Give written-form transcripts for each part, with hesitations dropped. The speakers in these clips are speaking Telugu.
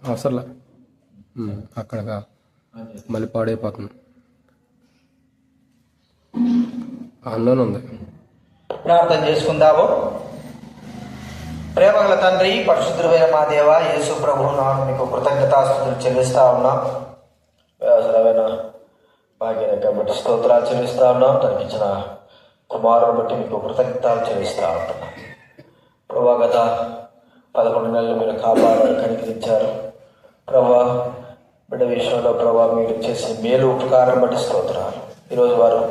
అవసరంలా అక్కడగా మళ్ళీ పాడైపోతుంది. అందులోనే ఉంది. ప్రార్థన చేసుకుందాము. ప్రేమగల తండ్రి, పరిశుద్ధుడైన మా దేవ యేసు ప్రభువు నామమున మీకు కృతజ్ఞతాస్తుతులు చెల్లిస్తా ఉన్నాం. అవసరమైన భాగ్యాన్ని కాబట్టి స్తోత్రాలు చెల్లిస్తా ఉన్నాం. తనకిచ్చిన కుమారుని బట్టి మీకు కృతజ్ఞతలు చెల్లిస్తా ఉంటున్నాం. ప్రభా, గత 11 నెలలు మీరు కాపాడారు, కనికరించారు. ప్రభా, బిడ్డ విషయంలో ప్రభా మీరు చేసే మేలు ఉపకారం బట్టి స్తోత్రాలు. ఈరోజు వారు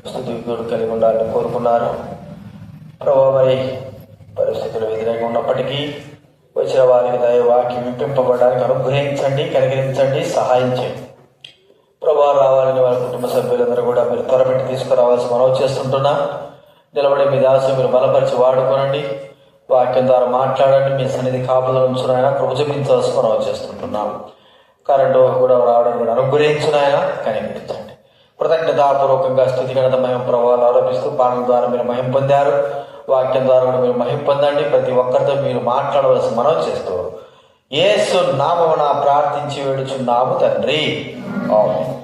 స్తుతి కలిగి ఉండాలని కోరుకున్నారు. ప్రభా, మరి పరిస్థితులు వ్యతిరేకంగా ఉన్నప్పటికీ వచ్చిన వారికి వాక్యం విప్పింపబడడానికి అనుగ్రహించండి, కనికరించండి, సహాయం చేయండి. ప్రభా, రావాలని వారి కుటుంబ సభ్యులందరూ కూడా మీరు త్వరపెట్టి తీసుకురావాల్సి మనవి చేస్తుంటున్నా. నిలబడి మీ దాసు మీరు బలపరిచి వాడుకోనండి. వాక్యం ద్వారా మాట్లాడండి. మీ సన్నిధి కాపుదల ఉంచునాయన, కృప చూపించవలసి మనవి చేస్తుంటున్నాం. కరెంటు కూడా రావడానికి కూడా అనుగ్రహించునాయన, కనికరించండి. కృతజ్ఞతాపూర్వకంగా స్థుతి గణత మహిమ ప్రభావాలు ఆరోపిస్తూ పాలన ద్వారా మీరు మహిమ పొందారు. వాక్యం ద్వారా కూడా మీరు మహిమ పొందండి. ప్రతి ఒక్కరితో మీరు మాట్లాడవలసి మనవి చేస్తూ యేసు నామమున ప్రార్థించి వేడుచున్నాము తండ్రి, ఆమేన్.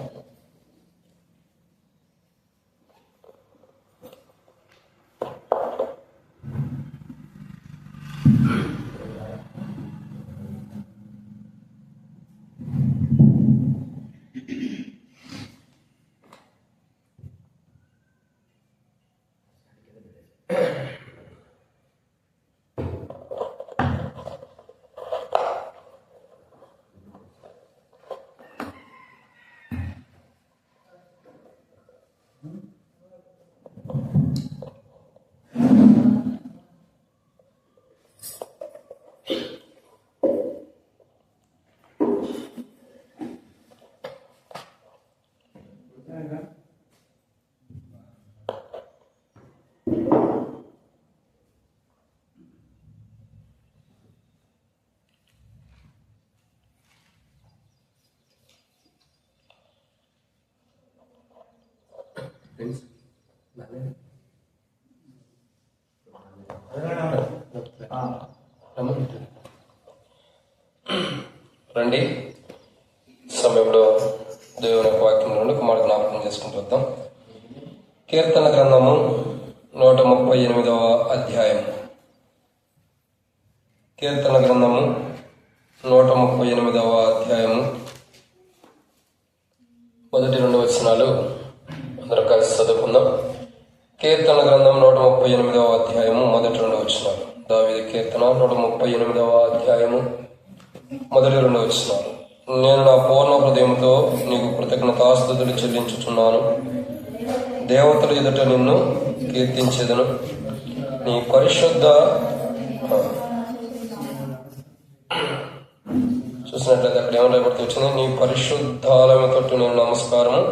రండి, సమయంలో దేవుని వాక్యం నుండి కుమారుడు జ్ఞాపకం చేసుకుంటూ వద్దాం. కీర్తన గ్రంథము 138వ అధ్యాయం. కీర్తన గ్రంథము 138వ అధ్యాయము మొదటి 2 వచనాలు అందరూ కలిసి చదువుకుందాం. కీర్తన గ్రంథం 138వ అధ్యాయము మొదటి 2 వచనాలు. దావీదు కీర్తన 138వ అధ్యాయము మొదటి 2 వచనాలు. నేను నా పూర్ణ హృదయంతో నీకు కృతజ్ఞతాస్తుతులు చెల్లించుచున్నాను. దేవతల ఎదుట నిన్ను కీర్తించేదను. నీ పరిశుద్ధ చూసినట్లయితే అక్కడ ఏమో లేబడుతూ వచ్చింది, నీ పరిశుద్ధాలయం తోటి నేను నమస్కారము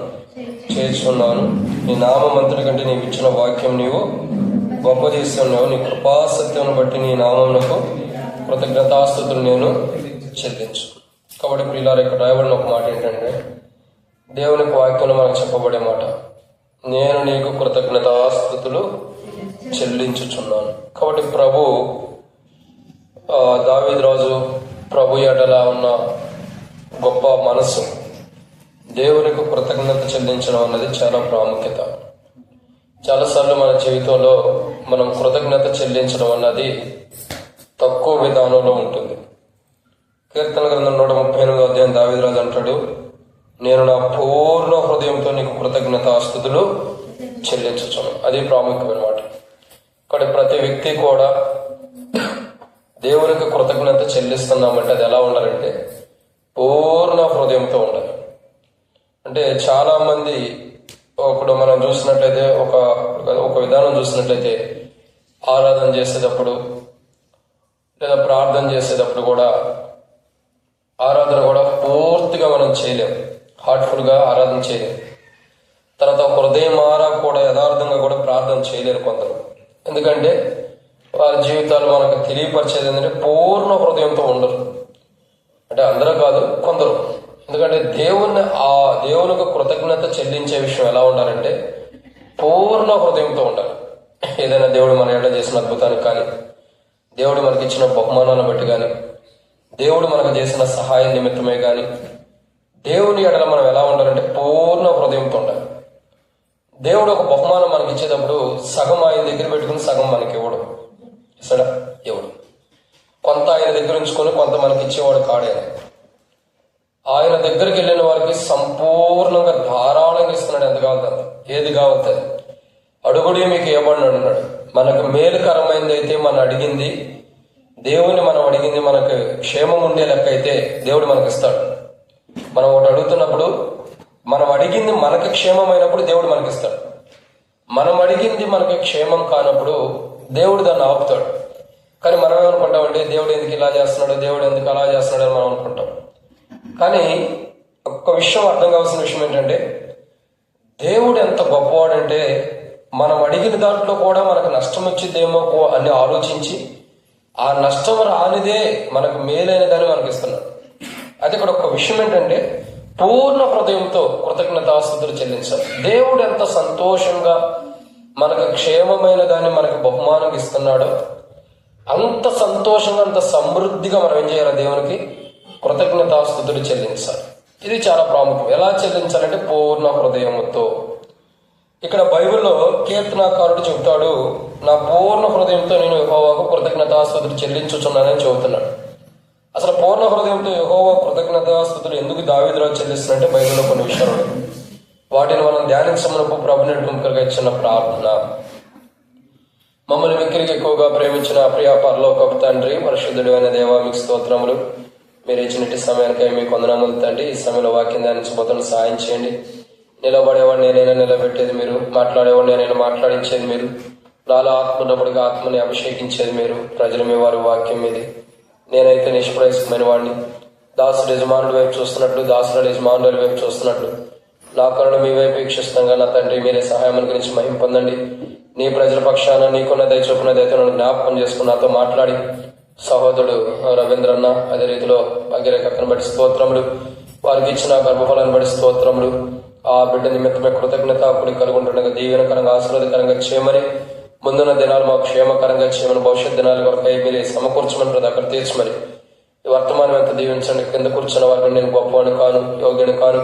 చేస్తున్నాను. నీ నామంతటి కంటే నీవు ఇచ్చిన వాక్యం నీవు గొప్ప చేస్తున్నావు. నీ కృపాసత్యం బట్టి నీ నామమునకు కృతజ్ఞతాస్తుతులు నేను చెల్లించు. కాబట్టి ప్రియులారా, ఇక్కడ రాయబడిన ఒక మాట ఏంటంటే, దేవునికి వాక్యంలో మనకు చెప్పబడే మాట, నేను నీకు కృతజ్ఞతాస్తుతులు చెల్లించుచున్నాను. కాబట్టి దావీదు రాజు ప్రభు ఎడల ఉన్న గొప్ప మనస్సు, దేవునికి కృతజ్ఞత చెల్లించడం అన్నది చాలా ప్రాముఖ్యత. చాలాసార్లు మన జీవితంలో మనం కృతజ్ఞత చెల్లించడం అన్నది తక్కువ విధానంలో ఉంటుంది. కీర్తన గ్రంథం 138వ అధ్యాయం దావీదు రాజు అంటాడు, నేను నా పూర్ణ హృదయంతో నీకు కృతజ్ఞతాస్తుతులు చెల్లించుచున్నాను. అది ప్రాముఖ్యమైన మాట. ఇక్కడ ప్రతి వ్యక్తి కూడా దేవునికి కృతజ్ఞత చెల్లిస్తున్నామంటే అది ఎలా ఉండాలంటే పూర్ణ హృదయంతో ఉండాలి. అంటే చాలా మంది ఇప్పుడు మనం చూసినట్లయితే ఒక విధానం చూసినట్లయితే ఆరాధన చేసేటప్పుడు లేదా ప్రార్థన చేసేటప్పుడు కూడా ఆరాధన కూడా పూర్తిగా మనం చేయలేం, హార్ట్ఫుల్ గా ఆరాధన చేయలేం. తర్వాత హృదయమారా కూడా యథార్థంగా కూడా ప్రార్థన చేయలేరు కొందరు. ఎందుకంటే వారి జీవితాలు మనకు తెలియపరిచేది ఏంటంటే పూర్ణ హృదయంతో ఉండరు. అంటే అందరూ కాదు, కొందరు. ఎందుకంటే దేవునికి కృతజ్ఞత చెల్లించే విషయం ఎలా ఉండాలంటే పూర్ణ హృదయంతో ఉండాలి. ఏదైనా దేవుడు మన ఏళ్ళ చేసిన అద్భుతానికి కానీ, దేవుడు మనకి ఇచ్చిన బహుమానాలను బట్టి కానీ, దేవుడు మనకు చేసిన సహాయం నిమిత్తమే కానీ దేవుని ఎడల మనం ఎలా ఉండాలంటే పూర్ణ హృదయంతో ఉండాలి. దేవుడు ఒక బహుమానం మనకి ఇచ్చేటప్పుడు సగం ఆయన దగ్గర పెట్టుకుని సగం మనకి ఇవ్వడు. ఇస్తాడా? ఇవ్వడు. కొంత ఆయన దగ్గర ఉంచుకొని కొంత మనకి ఇచ్చేవాడు కాడే. ఆయన దగ్గరికి వెళ్ళిన వారికి సంపూర్ణంగా ధారాళంగా ఇస్తున్నాడు. ఎంత కావాలి ఏది కావాలి అడుగుడి మీకు ఇవ్వబడినాడు అన్నాడు. మనకు మేలుకరమైంది అయితే మనం అడిగింది దేవుని మనం అడిగింది మనకు క్షేమం ఉండే లెక్క అయితే దేవుడు మనకి ఇస్తాడు. మనం ఒకటి అడుగుతున్నప్పుడు మనం అడిగింది మనకి క్షేమమైనప్పుడు దేవుడు మనకి ఇస్తాడు. మనం అడిగింది మనకి క్షేమం కానప్పుడు దేవుడు దాన్ని ఆపుతాడు. కానీ మనం ఏమనుకుంటామంటే దేవుడు ఎందుకు ఇలా చేస్తున్నాడు, దేవుడు ఎందుకు అలా చేస్తున్నాడు అని మనం అనుకుంటాం. కానీ ఒక్క విషయం అర్థం కావాల్సిన విషయం ఏంటంటే దేవుడు ఎంత గొప్పవాడంటే మనం అడిగిన దాంట్లో కూడా మనకు నష్టం వచ్చిందేమో అని ఆలోచించి ఆ నష్టం రానిదే మనకు మేలైనదని మనకి ఇస్తున్నాడు. అయితే ఇక్కడ ఒక విషయం ఏంటంటే పూర్ణ హృదయంతో కృతజ్ఞతాస్తుతులు చెల్లించాలి. దేవుడు ఎంత సంతోషంగా మనకు క్షేమమైన దాన్ని మనకు బహుమానం ఇస్తున్నాడో అంత సంతోషంగా అంత సమృద్ధిగా మనం ఏం చేయాలి? దేవునికి కృతజ్ఞతాస్తుతులు చెల్లించాలి. ఇది చాలా ప్రాముఖ్యం. ఎలా చెల్లించాలంటే పూర్ణ హృదయముతో. ఇక్కడ బైబిల్లో కీర్తనాకారుడు చెబుతాడు, నా పూర్ణ హృదయంతో నేను యెహోవాకు కృతజ్ఞతాస్తుతులు చెల్లించుచున్నానని చెబుతున్నాడు. అసలు పూర్ణ హృదయంతో యెహోవా కృతజ్ఞతాస్తుతులు ఎందుకు దావీదురాజు చెల్లిస్తున్నట్టే బైబిల్లో కొన్ని విషయాలు ఉన్నాయి. వాటిని మనం ధ్యానించమనకు ప్రభుని ముఖ్యంగా ఇచ్చిన ప్రార్థన. మమ్మల్ని మిక్కిలికి ఎక్కువగా ప్రేమించిన ప్రియ పరలోకపు తండ్రి, పరిశుద్ధుడు అయిన దేవా, మీకు స్తోత్రములు. మీరు ఇచ్చినట్టు సమయానికై మీకు వందనములు తండ్రి. ఈ సమయంలో వాక్యం ధ్యానించబోతున్న సహాయం చేయండి. నిలబడేవాడిని నేనైనా నిలబెట్టేది మీరు, మాట్లాడేవాడిని నేనైనా మాట్లాడించేది మీరు, నాలో ఆత్మ ఉన్నప్పుడుగా ఆత్మని అభిషేకించేది మీరు. ప్రజలు మీ వారి వాక్యం మీది. నేనైతే నిష్ప్రయాసమైన వాడిని. దాసుడు యజమానుడి వైపు చూస్తున్నట్లు, దాసుడు యజమానుడి వైపు చూస్తున్నట్లు నా కరుణ మీ వైపు వీక్షిస్తాగా నా తండ్రి మీరే సహాయం గురించి మహిమ పొందండి. నీ ప్రజల పక్షాన నీకున్న దయచొప్పున దయతో నన్ను జ్ఞాపకం చేసుకుని నాతో మాట్లాడి సహోదరుడు రవీంద్రన్న, అదే రీతిలో భాగ్యరేఖను బట్టి స్తోత్రములు, వారికి ఇచ్చిన గర్భఫలాన్ని బట్టి స్తోత్రములు. ఆ బిడ్డ నిమిత్తమే కృతజ్ఞత అప్పుడు కలుగుంటుండగా దీవెనకరంగా ఆశీర్వాదకరంగా చేయమని, ముందున్న దినాలు మాకు క్షేమకరంగా చేయమని, భవిష్యత్ దినాల కొరకై మీరే సమకూర్చమని, ప్రతి అక్కడ తీర్చమని, ఈ వర్తమానం ఎంత దీవించండి. కింద కూర్చున్న వారిని నేను గొప్పవాడిని కాను, యోగ్యుని కాను.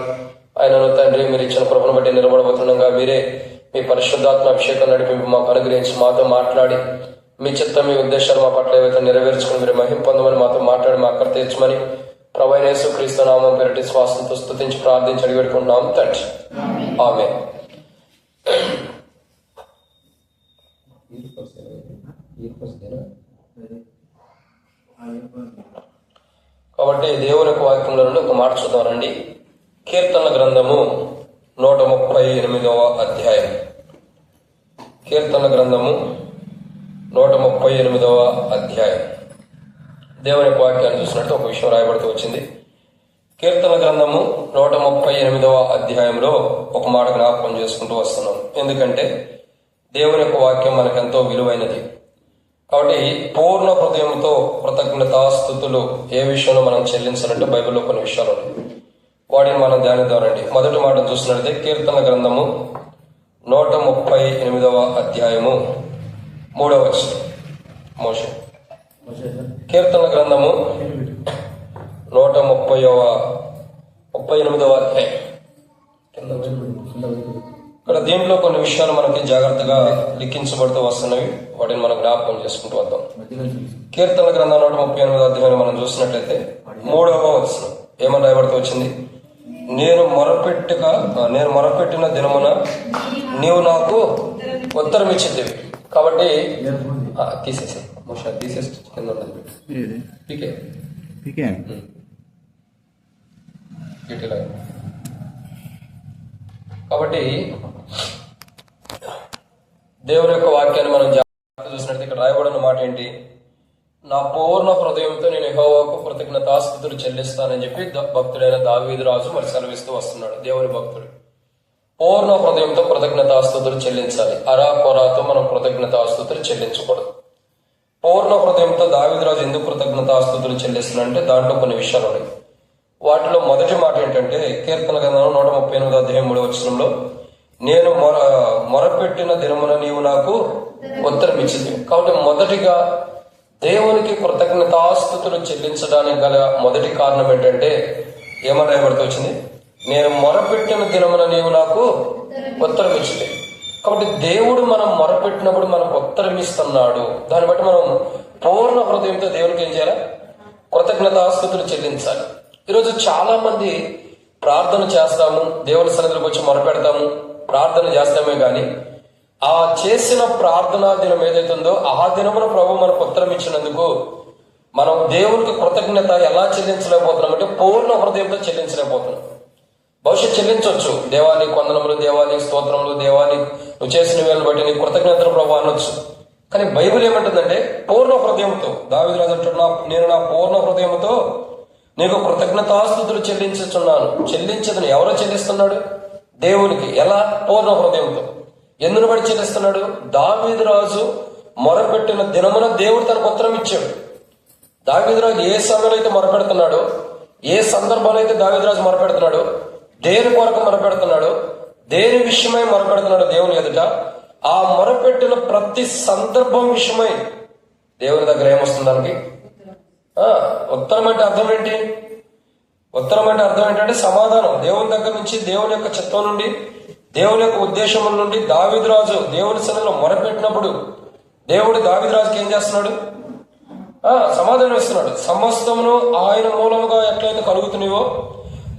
ఆయనను తండ్రి మీరు ఇచ్చిన కృపను బట్టి నిలబడబోతుండగా మీరే మీ పరిశుద్ధాత్మ అభిషేకం నడిపి మాకు అనుగ్రహించి మాతో మాట్లాడి మీ చిత్తం మీ ఉద్దేశాలు మా పట్ల ఏవైతే నెరవేర్చుకుని మీరు మహిమ పొందమని మాతో మాట్లాడి మా అక్కడ తీర్చమని ప్రభువైన యేసుక్రీస్తు నామం పేరిట శ్వాసంతో స్తుతించి ప్రార్థించి అడిగి పెట్టుకుంటున్నాం తండ్రి. ఆమేన్. కాబట్టి దేవుని యొక్క వాక్యంలో నుండి ఒక మాట చూద్దామండి. కీర్తనల గ్రంథము 138వ అధ్యాయం. కీర్తనల గ్రంథము 138వ అధ్యాయం. దేవుని యొక్క వాక్యాన్ని చూసినట్టు ఒక విషయం రాయబడుతూ వచ్చింది. కీర్తన గ్రంథము 138వ అధ్యాయంలో ఒక మాట జ్ఞాపకం చేసుకుంటూ వస్తున్నాం. ఎందుకంటే దేవుని యొక్క వాక్యం మనకెంతో విలువైనది. కాబట్టి పూర్ణ హృదయంతో కృతజ్ఞతాస్తుతులు ఏ విషయంలో మనం చెల్లించాలంటే బైబిల్లో కొన్ని విషయాలు ఉన్నాయి. వాటిని మనం ధ్యానిద్దామండి. మొదటి మాట చూసినట్లయితే కీర్తన గ్రంథము 138వ అధ్యాయము 3వ వచనం. మోషే కీర్తన గ్రంథము 138వ అధ్యాయం. ఇక్కడ దీంట్లో కొన్ని విషయాలు మనకి జాగ్రత్తగా లిఖించబడుతూ వస్తున్నవి. వాటిని మనం జ్ఞాపకం చేసుకుంటూ వద్దాం. కీర్తన గ్రంథం 138వ అధ్యాయం మనం చూసినట్లయితే 3వ వచనం ఏమని రాయబడుతూ వచ్చింది? నేను మొరపెట్టిన దినమున నీవు నాకు ఉత్తరం ఇచ్చేది. కాబట్టి తీసేసి కింద ఉండదు. కాబట్టి దేవుని యొక్క వాక్యాన్ని మనం జాగ్రత్తగా చూసినట్టు ఇక్కడ రాయబడిన మాట ఏంటి? నా పూర్ణ హృదయంతో నేను యెహోవాకు కృతజ్ఞతాస్తుతులు చెల్లిస్తానని చెప్పి భక్తుడైన దావీదు రాజు మరి సెలవిస్తూ వస్తున్నాడు. దేవుని భక్తుడు పూర్ణ హృదయంతో కృతజ్ఞతాస్తుతులు చెల్లించాలి. అరాకొరాతో మనం కృతజ్ఞతాస్తుతులు చెల్లించకూడదు. పూర్ణ హృదయంతో దావీదు రాజు ఎందుకు కృతజ్ఞతాస్తుతులు చెల్లిస్తున్నాడంటే దాంట్లో కొన్ని విషయాలు ఉన్నాయి. వాటిలో మొదటి మాట ఏంటంటే కీర్తన గ్రంథం 138వ అధ్యాయం 3వ వచనంలో నేను మొరపెట్టిన దినమున నీవు నాకు ఉత్తరం ఇచ్చింది. కాబట్టి మొదటిగా దేవునికి కృతజ్ఞతాస్తుతులు చెల్లించడానికి గల మొదటి కారణం ఏంటంటే ఏమని రాయబడుతూ వచ్చింది? నేను మొరపెట్టిన దినమున నీవు నాకు ఉత్తరం ఇచ్చింది. కాబట్టి దేవుడు మనం మొరపెట్టినప్పుడు మనకు ఉత్తరం ఇస్తున్నాడు. దాన్ని బట్టి మనం పూర్ణ హృదయంతో దేవునికి ఏం చేయాలి? కృతజ్ఞతాస్తుతులు చెల్లించాలి. ఈరోజు చాలా మంది ప్రార్థన చేస్తాము, దేవుని సన్నిధిలోకి వచ్చి మొరపెడతాము, ప్రార్థన చేస్తామే గాని ఆ చేసిన ప్రార్థనా దినం ఏదైతుందో ఆ దినమున ప్రభు మనకు ఉత్తరం ఇచ్చినందుకు మనం దేవునికి కృతజ్ఞత ఎలా చెల్లించలేకపోతున్నాం అంటే పూర్ణ హృదయంతో చెల్లించలేకపోతున్నాం. బహుశా చెల్లించవచ్చు, దేవానికి వందనములు, దేవానికి స్తోత్రములు, దేవానికి నువ్వు చేసిన వేలను బట్టి నీకు కృతజ్ఞతలు ప్రభు అనొచ్చు. కానీ బైబిల్ ఏమంటుందంటే పూర్ణ హృదయంతో. దావీదు రాజు అంటున్నా, నేను నా పూర్ణ హృదయంతో నీకు కృతజ్ఞతాస్తుతులు చెల్లించుచున్నాను. చెల్లించదని ఎవరో చెల్లిస్తున్నాడు? దేవునికి. ఎలా? పూర్ణ హృదయంతో. ఎందును బట్టి చెల్లిస్తున్నాడు? దావీదు రాజు మొరపెట్టిన దినమున దేవుడు తనకు ఉత్తరం ఇచ్చాడు. దావీదు రాజు ఏ సమయంలో అయితే మొరపెడుతున్నాడో, ఏ సందర్భంలో అయితే దావీదు రాజు మొరపెడుతున్నాడో, దేని కొరకు మొరపెడుతున్నాడో, దేని విషయమై మొరపెడుతున్నాడో దేవుని ఎదుట, ఆ మొరపెట్టిన ప్రతి సందర్భం విషయమై దేవుని దగ్గర ఏమొస్తుంది? దానికి ఉత్తరం అంటే అర్థం ఏంటి? ఉత్తరం అంటే అర్థం ఏంటంటే సమాధానం. దేవుని దగ్గర నుంచి, దేవుని యొక్క చిత్తం నుండి, దేవుని యొక్క ఉద్దేశం నుండి దావీదు రాజు దేవుని సన్నిధిలో మొరపెట్టినప్పుడు దేవుడు దావీదు రాజుకి ఏం చేస్తున్నాడు? సమాధానం ఇస్తున్నాడు. సమస్తమును ఆయన మూలముగా ఎట్లయితే కలుగుతున్నాయో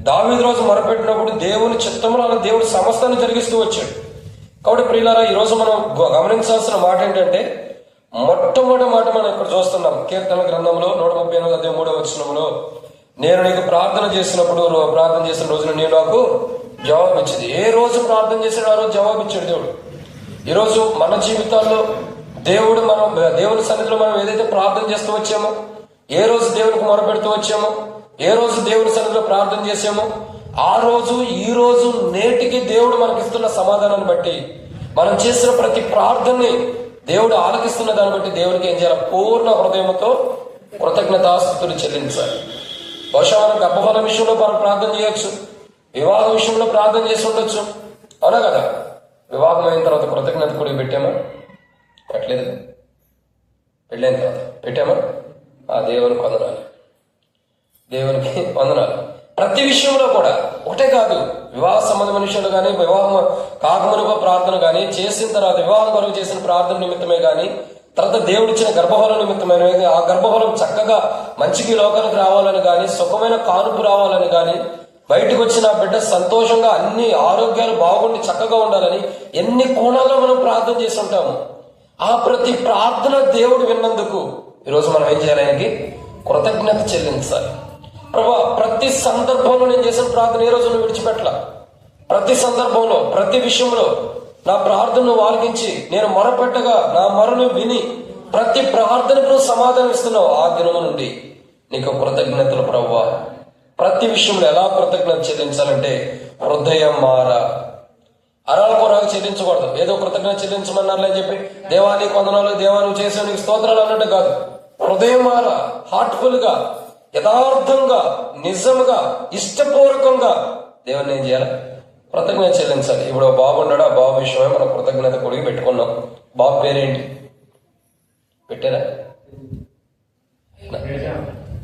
దావీదు రాజు మొరపెట్టినప్పుడు దేవుని చిత్తములో అలా దేవుడు సమస్తాన్ని జరిగిస్తూ వచ్చాడు. కాబట్టి ప్రియులారా, ఈరోజు మనం గమనించాల్సిన మాట ఏంటంటే, మొట్టమొదటి మాట మనం ఇక్కడ చూస్తున్నాం కీర్తన గ్రంథంలో 138:3 నేను నీకు ప్రార్థన చేసినప్పుడు, ప్రార్థన చేసిన రోజున నేను నాకు జవాబు ఇచ్చింది. ఏ రోజు ప్రార్థన చేసాడు ఆ రోజు జవాబు ఇచ్చాడు దేవుడు. ఈరోజు మన జీవితాల్లో దేవుడు దేవుని సన్నిధిలో మనం ఏదైతే ప్రార్థన చేస్తూ వచ్చామో, ఏ రోజు దేవునికి మొరపెడుతూ వచ్చామో, ఏ రోజు దేవుని సన్నిధిలో ప్రార్థన చేసామో, ఆ రోజు ఈ రోజు నేటికి దేవుడు మనకిస్తున్న సమాధానాన్ని బట్టి, మనం చేసిన ప్రతి ప్రార్థనని దేవుడు ఆలకిస్తున్న దాన్ని బట్టి దేవునికి ఏం చేయాలి? పూర్ణ హృదయంతో కృతజ్ఞతాస్తుతులు చెల్లించాలి. బహుశా మనం గర్భఫలం విషయంలో మనం ప్రార్థన చేయొచ్చు, వివాహ విషయంలో ప్రార్థన చేసి ఉండొచ్చు, అవునా కదా? వివాహం అయిన తర్వాత కృతజ్ఞత కూడా పెట్టామా? పెట్టలేదు. పెళ్ళైన తర్వాత పెట్టామా? దేవునికి వందనాలు, దేవునికి వందనాలు. ప్రతి విషయంలో కూడా ఒకటే కాదు, వివాహ సంబంధమైన విషయంలో కానీ, వివాహం కాకమునుగో ప్రార్థన కానీ, చేసిన తర్వాత వివాహం కొరకు చేసిన ప్రార్థన నిమిత్తమే కానీ, తర్వాత దేవుడిచ్చిన గర్భఫలం నిమిత్తమైన, ఆ గర్భఫలం చక్కగా మంచికి లోకానికి రావాలని కానీ, సుఖమైన కానుపు రావాలని కానీ, బయటకు వచ్చిన బిడ్డ సంతోషంగా అన్ని ఆరోగ్యాలు బాగుండి చక్కగా ఉండాలని ఎన్ని కోణాల్లో మనం ప్రార్థన చేసి ఉంటాము. ఆ ప్రతి ప్రార్థన దేవుడు విన్నందుకు ఈరోజు మనం ఏం చేయాలి? ఆయనకి కృతజ్ఞత చెల్లించాలి. ప్రభా, ప్రతి సందర్భంలో నేను చేసిన ప్రార్థన ఏ రోజు నువ్వు విడిచిపెట్టలా. ప్రతి సందర్భంలో, ప్రతి విషయంలో నా ప్రార్థనను ఆలకించి నేను మొరపెట్టగా నా మొరను విని ప్రతి ప్రార్థనకు నువ్వు సమాధానం ఇస్తున్నావు. ఆ దినము నుండి నీకు కృతజ్ఞతలు ప్రభువా. ప్రతి విషయంలో ఎలా కృతజ్ఞత చెల్లించాలంటే హృదయం మారా. అరాల కొరకు చెల్లించకూడదు. ఏదో కృతజ్ఞత చెల్లించమన్నారులే అని చెప్పి దేవా నీకు వందనాలు, దేవా నువ్వు చేసే నీకు స్తోత్రాలు అన్నట్టు కాదు. హృదయం మారా, హార్ట్ఫుల్ గా, యథార్థంగా, నిజంగా, ఇష్టపూర్వకంగా దేవుని ఏం చేయాలి? కృతజ్ఞత చెల్లించాలి. ఇప్పుడు బాబు ఉన్నాడు, ఆ బాబు విషయమే మనం కృతజ్ఞత కొడిగి పెట్టుకున్నాం. బాబు పేరేంటి పెట్టారా?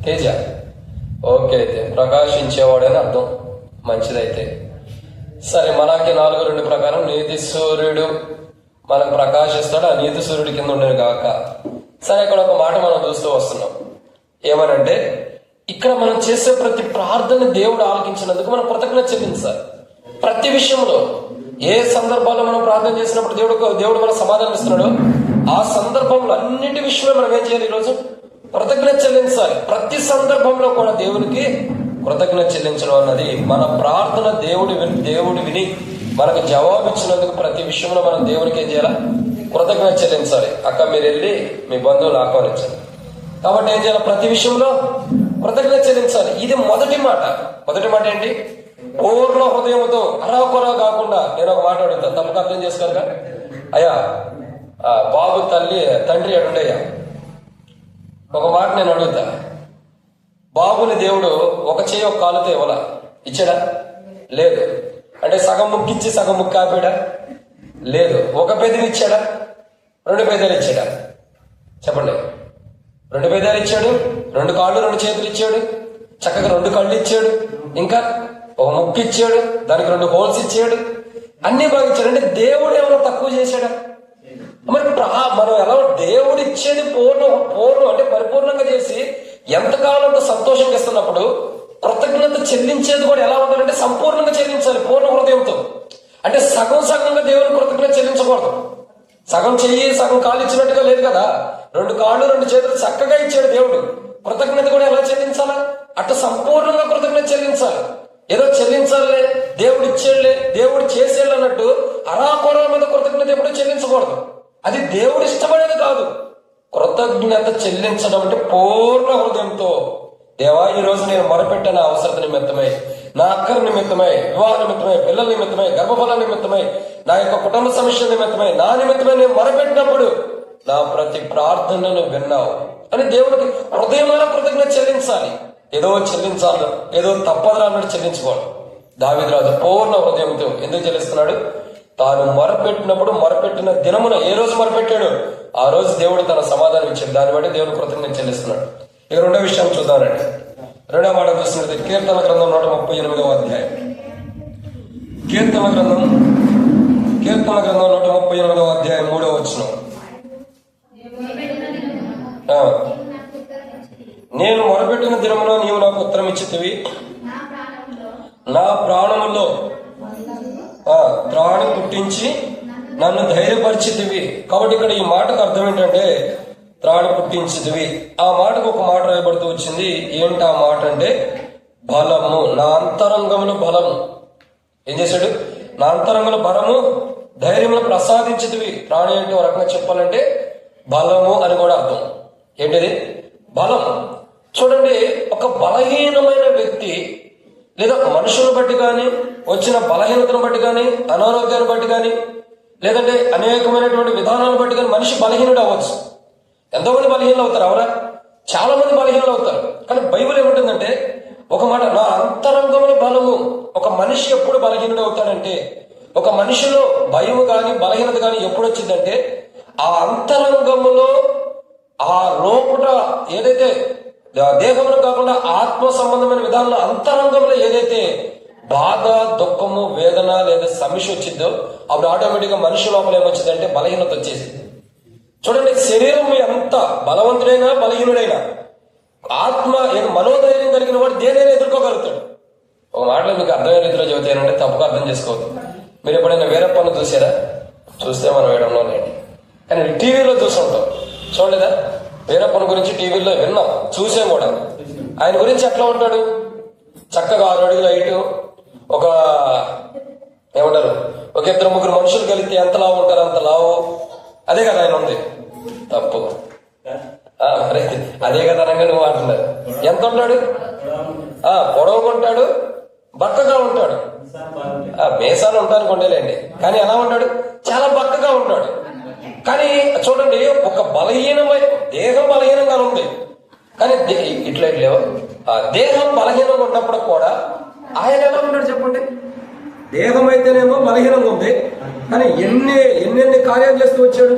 తేజ. ఓకే, అయితే ప్రకాశించేవాడని అర్థం. మంచిదైతే సరే. మనకి 4:2 ప్రకారం నీతి సూర్యుడు మనకు ప్రకాశిస్తాడు, ఆ నీతి సూర్యుడి కింద ఉండేది కాక. సరే, ఇక్కడ ఒక మాట మనం చూస్తూ వస్తున్నాం. ఏమనంటే, ఇక్కడ మనం చేసే ప్రతి ప్రార్థన దేవుడు ఆలకించినందుకు మనం కృతజ్ఞత చెల్లించాలి. ప్రతి విషయంలో, ఏ సందర్భాల్లో మనం ప్రార్థన చేసినప్పుడు దేవుడు మనకు సమాధానం ఇస్తున్నాడు, ఆ సందర్భంలో అన్నిటి విషయమే మనం ఏం చేయాలి? ఈరోజు కృతజ్ఞత చెల్లించాలి. ప్రతి సందర్భంలో కూడా దేవునికి కృతజ్ఞత చెల్లించడం అన్నది మన ప్రార్థన దేవుడు విని మనకు జవాబు ఇచ్చినందుకు ప్రతి విషయంలో మనం దేవునికి ఏం చేయాలి? కృతజ్ఞత చెల్లించాలి. అక్క మీరు వెళ్ళి మీ బంధువులు ఆహ్వానించాలి. కాబట్టి ఏం చేయాలి? ప్రతి విషయంలో కృతజ్ఞత చెల్లించాలి. ఇది మొదటి మాట. మొదటి మాట ఏంటి? పూర్ణ హృదయంతో, అరాకొరా కాకుండా. నేను ఒక మాట అడుగుతాను, తప్పక అర్థం చేసుకోరుగా. అయ్యా, బాబు తండ్రి అడుండయ్యా, ఒక మాట నేను అడుగుతా. బాబుని దేవుడు ఒక చేయి ఒక కాలుతో ఇవ్వాల, ఇచ్చాడా? లేదు. అంటే సగం ముక్కిచ్చి సగం ముక్కు ఆపాడా? లేదు. ఒక పెదవి ఇచ్చాడా? 2 పెదవులు ఇచ్చాడా? చెప్పండి. 2 పెదాలు ఇచ్చాడు, 2 కాళ్ళు 2 చేతులు ఇచ్చాడు, చక్కగా 2 కళ్ళు ఇచ్చాడు, ఇంకా ఒక ముక్కు ఇచ్చాడు, దానికి 2 హోల్స్ ఇచ్చాడు, అన్ని బాగా ఇచ్చాడు. అంటే దేవుడు ఏమైనా తక్కువ చేశాడా? మరి మనం ఎలా దేవుడు ఇచ్చేది పూర్ణం అంటే పరిపూర్ణంగా చేసి ఎంతకాలం అంత సంతోషంగా ఇస్తున్నప్పుడు కృతజ్ఞత చెల్లించేది కూడా ఎలా ఉండాలంటే సంపూర్ణంగా చెల్లించాలి, పూర్ణ హృదయంతో. అంటే సగం సగంగా దేవుని కృతజ్ఞత చెల్లించకూడదు. సగం చెయ్యి సగం కాలు ఇచ్చినట్టుగా లేదు కదా. 2 కాళ్ళు 2 చేతులు చక్కగా ఇచ్చాడు దేవుడు. కృతజ్ఞత కూడా ఎలా చెల్లించాలా? అట్లా సంపూర్ణంగా కృతజ్ఞత చెల్లించాలి. ఏదో చెల్లించాలే, దేవుడు ఇచ్చేళ్లే, దేవుడు చేసేళ్ళు అన్నట్టు అరాకొర మీద కృతజ్ఞత ఎప్పుడూ చెల్లించకూడదు. అది దేవుడు ఇష్టపడేది కాదు. కృతజ్ఞత చెల్లించడం అంటే పూర్ణ హృదయంతో, దేవా ఈ రోజు నేను మొరపెట్టిన అవసరత నిమిత్తమై, నా అక్కర నిమిత్తమై, వివాహ నిమిత్తమై, పిల్లల నిమిత్తమై, గర్భఫల నిమిత్తమై, నా యొక్క కుటుంబ సమస్యల నిమిత్తమై, నా నిమిత్తమై నేను మొరపెట్టినప్పుడు నా ప్రతి ప్రార్థనను విన్నావు అని దేవుడికి హృదయమైన కృతజ్ఞత చెల్లించాలి. ఏదో చెల్లించాలి, ఏదో తప్పదురా అన్నట్టు చెల్లించుకోవాలి. దావీదు రాజు పూర్ణ హృదయంతో ఎందుకు చెల్లిస్తున్నాడు? తాను మొరపెట్టినప్పుడు, మొరపెట్టిన దినమున ఏ రోజు మొరపెట్టాడు ఆ రోజు దేవుడు తన సమాధానం ఇచ్చాడు. దాన్ని బట్టి దేవుడు కృతజ్ఞత చెల్లిస్తున్నాడు. ఇక 2వ విషయం చూద్దామండి. 2వ మాట చూసినట్టు కీర్తన గ్రంథం 138వ అధ్యాయం. కీర్తన గ్రంథం 138వ అధ్యాయం 3వ వచనం. నేను మొరపెట్టిన దినమున నీవు నాకు ఉత్తరం ఇచ్చితివి, నా ప్రాణములో త్రాణి పుట్టించి నన్ను ధైర్యపరిచితివి. కాబట్టి ఇక్కడ ఈ మాటకు అర్థం ఏంటంటే త్రాణి పుట్టించితివి. ఆ మాటకు ఒక మాట రాయబడుతూ వచ్చింది. ఏంటి ఆ మాట అంటే బలము. నా అంతరంగంలో బలము. ఏం చేశాడు? నా అంతరంగంలో బలము, ధైర్యములు ప్రసాదించితివి. త్రాణి అంటే ఒక రకంగా చెప్పాలంటే బలము అని కూడా అర్థం. ఏంటిది? బలం. చూడండి, ఒక బలహీనమైన వ్యక్తి లేదా మనుషులను బట్టి కానీ, వచ్చిన బలహీనతను బట్టి కానీ, అనారోగ్యాన్ని బట్టి కానీ, లేదంటే అనేకమైనటువంటి విధానాలను బట్టి కానీ మనిషి బలహీనుడు అవ్వచ్చు. ఎంతోమంది బలహీనలు అవుతారు, అవునా? చాలా మంది బలహీనలు అవుతారు. కానీ బైబిల్ ఏముంటుందంటే ఒక మాట, నా అంతరంగంలో బలము. ఒక మనిషి ఎప్పుడు బలహీనుడు అవుతాడంటే, ఒక మనిషిలో భయం కానీ బలహీనత కానీ ఎప్పుడు వచ్చిందంటే ఆ అంతరంగంలో, ఆ లోపల ఏదైతే దేహంలో కాకుండా ఆత్మ సంబంధమైన విధానంలో అంతరంగంలో ఏదైతే బాధ, దుఃఖము, వేదన లేదా సమస్య వచ్చిందో అప్పుడు ఆటోమేటిక్ గా మనిషి లోపల ఏమొచ్చిందంటే బలహీనత వచ్చేసింది. చూడండి, శరీరం ఎంత బలవంతుడైనా బలహీనుడైనా ఆత్మ మనోధైర్యం కలిగిన వాడు దేనైనా ఎదుర్కోగలుగుతాడు. ఒక మాటలో మీకు అర్థమైన రీతిలో చెబుతానంటే తప్పుగా అర్థం చేసుకోవద్దు. మీరు ఎప్పుడైనా వేరే పనులు చూసారా? చూస్తే మనం వేయడంలో లేండి, కానీ టీవీలో చూస్తుంటాం. చూడలేదా? వేరే పని గురించి టీవీలో విన్నాం, చూసాం కూడా. ఆయన గురించి ఎట్లా ఉంటాడు? చక్కగా 6 అడుగుల హైటు, ఒక ఏమంటారు, ఒక 2-3 మనుషులు కలిగితే ఎంత లావు ఉంటారు అంత లావు. అదే కదా ఆయన ఉంది. తప్పు. అదే కదా అనగా నువ్వు అంటున్నారు. ఎంత ఉంటాడు? పొడవుగా ఉంటాడు, బక్కగా ఉంటాడు. మేసాలు ఉంటాను కొండలేండి, కానీ ఎలా ఉంటాడు? చాలా బక్కగా ఉంటాడు. కానీ చూడండి, ఒక బలహీనమైన దేహం బలహీనంగా ఉంది, కానీ ఇట్లా లేవు. ఆ దేహం బలహీనంగా ఉన్నప్పుడు కూడా ఆయన ఎలా ఉంటాడు చెప్పండి? దేహం అయితేనేమో బలహీనంగా ఉంది, కానీ ఎన్నెన్ని కార్యాలు చేస్తూ వచ్చాడు.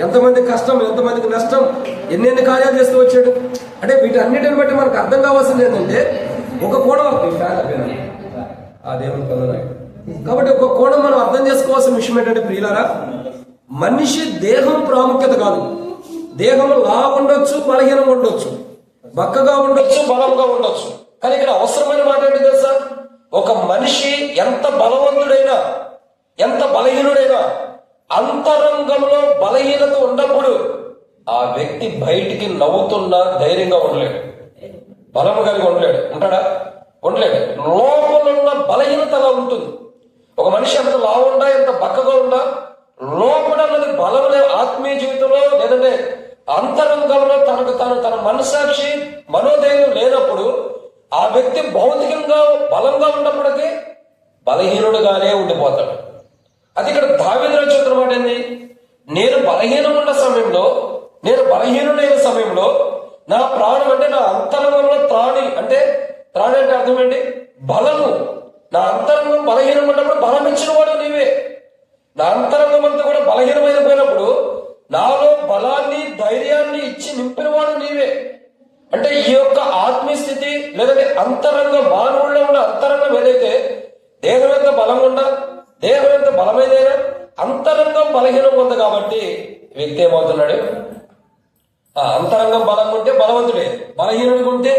ఎంతమంది కష్టం, ఎంతమందికి నష్టం, ఎన్నెన్ని కార్యాలు చేస్తూ వచ్చాడు. అంటే వీటన్నిటిని బట్టి మనకు అర్థం కావాల్సింది ఏంటంటే ఒక కోణం, ఆ దేవుని పనులు. కాబట్టి ఒక కోణం మనం అర్థం చేసుకోవాల్సిన విషయం ఏంటంటే ప్రియులారా, మనిషి దేహం ప్రాముఖ్యత కాదు. దేహం లావు ఉండొచ్చు, బలహీనంగా ఉండొచ్చు, బక్కగా ఉండొచ్చు, బలంగా ఉండొచ్చు. కానీ ఇక్కడ అవసరమైన మాట ఏంటి తెలుసా? ఒక మనిషి ఎంత బలవంతుడైనా, ఎంత బలహీనుడైనా అంతరంగంలో బలహీనత ఉన్నప్పుడు ఆ వ్యక్తి బయటికి నవ్వుతున్నా ధైర్యంగా ఉండలేడు, బలము కలిగి ఉండలేడు. ఉంటాడా? ఉండలేడు. లోపలున్న బలహీనత అలా ఉంటుంది. ఒక మనిషి ఎంత లావు ఉండా, ఎంత బక్కగా ఉండా, లోపల అన్నది బలం ఆత్మీయ జీవితంలో లేదంటే అంతరంగంలో తన మనసాక్షి మనోధైర్యం లేనప్పుడు ఆ వ్యక్తి భౌతికంగా బలంగా ఉన్నప్పటికీ బలహీనుడుగానే ఉండిపోతాడు. అది ఇక్కడ దావీదు రాజు చెప్తున్న మాట ఏంది? నేను బలహీనమైన సమయంలో నా ప్రాణం అంటే నా అంతరంగంలో త్రాణి అంటే అర్థం ఏంటి? బలము. నా అంతరంగం బలహీనం ఉన్నప్పుడు బలం ఇచ్చిన వాడు నీవే. నా అంతరంగం అంతా కూడా బలహీనమైన పోయినప్పుడు నాలో బలాన్ని, ధైర్యాన్ని ఇచ్చి నింపిన వాడు నీవే. లేదంటే అంతరంగం, మానవుల్లో ఉన్న అంతరంగం ఏదైతే దేహం ఎంత బలంగా ఉందా, దేహం ఎంత బలమైనైనా అంతరంగం బలహీనంగా ఉంది కాబట్టి వ్యక్తి ఏమవుతున్నాడు? అంతరంగం బలంగా ఉంటే బలవంతుడే, బలహీనుడిగా ఉంటే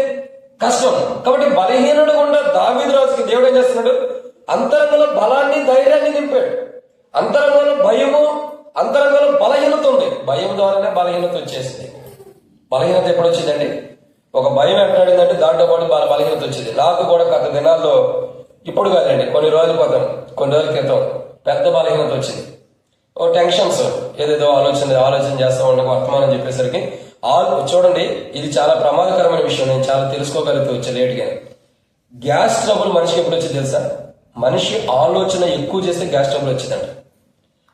కష్టం. కాబట్టి బలహీనుడిగా ఉన్న దావీదు రాజుకి దేవుడు ఏం చేస్తున్నాడు? అంతరంగంలో బలాన్ని, ధైర్యాన్ని నింపాడు. అంతరంగంలో భయము, అంతరంగంలో బలహీనత ఉంది. భయం ద్వారానే బలహీనత వచ్చేసింది. బలహీనత ఎప్పుడు వచ్చిందండి? ఒక భయం ఎట్లాడిందంటే దాంట్లో పాటు బలహీనత వచ్చింది. నాకు కూడా గత దినాల్లో, ఇప్పుడు కాదండి, కొన్ని రోజుల క్రితం పెద్ద బలహీనత వచ్చింది. ఓ టెన్షన్స్, ఏదేదో ఆలోచన చేస్తా ఉండకు వర్తమానం చెప్పేసరికి చూడండి, ఇది చాలా ప్రమాదకరమైన విషయం. నేను చాలా తెలుసుకోగలుగుతూ వచ్చా లేట్గా. గ్యాస్ ట్రబుల్ మనిషికి ఎప్పుడు వచ్చింది తెలుసా? మనిషి ఆలోచన ఎక్కువ చేస్తే గ్యాస్ ట్రబుల్ వచ్చిందంట.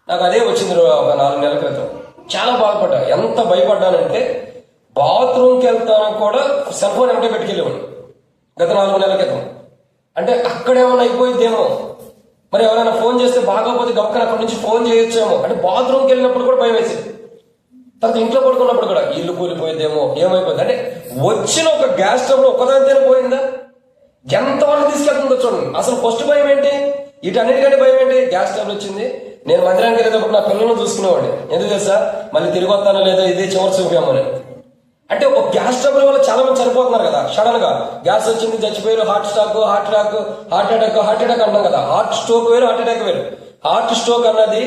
నాకు అదే వచ్చింది ఒక 4 నెలల క్రితం. చాలా బాధపడ్డా. ఎంత భయపడ్డానంటే బాత్రూమ్కి వెళ్తాను కూడా సెల్ ఫోన్ వెంటనే పెట్టుకెళ్ళేవాడు గత 4 నెలల క్రితం. అంటే అక్కడేమైనా అయిపోయిద్దేమో, మరి ఎవరైనా ఫోన్ చేస్తే బాగోపోతే గమకన అక్కడి నుంచి ఫోన్ చేయొచ్చేమో అంటే బాత్రూమ్కి వెళ్ళినప్పుడు కూడా భయం వేసింది. తర్వాత ఇంట్లో పడుకున్నప్పుడు కూడా ఇల్లు కూలిపోయిద్దేమో, ఏమైపోయింది అంటే వచ్చిన ఒక గ్యాస్ స్టవ్ ఒకదానితోనే పోయిందా? ఎంతవరకు తీసుకెళ్తుందో చూడండి. అసలు ఫస్ట్ భయం ఏంటి? వీటన్నిటికంటే భయం ఏంటి? గ్యాస్ స్టవ్ వచ్చింది. నేను మందిరానికి వెళ్ళేటప్పుడు నా పిల్లలను చూసుకునేవాడిని. ఎందుకు తెలుసా? మళ్ళీ తిరిగి వస్తానో లేదో ఇదే చివరి చూపామని. అంటే ఒక గ్యాస్ ట్రబుల్ వల్ల చాలా మంది చనిపోతున్నారు కదా. సడన్ గా గ్యాస్ వచ్చింది, చచ్చిపోయారు. హార్ట్ అటాక్ అంటాం కదా. హార్ట్ స్ట్రోక్ వేరు, హార్ట్ అటాక్ వేరు. హార్ట్ స్ట్రోక్ అన్నది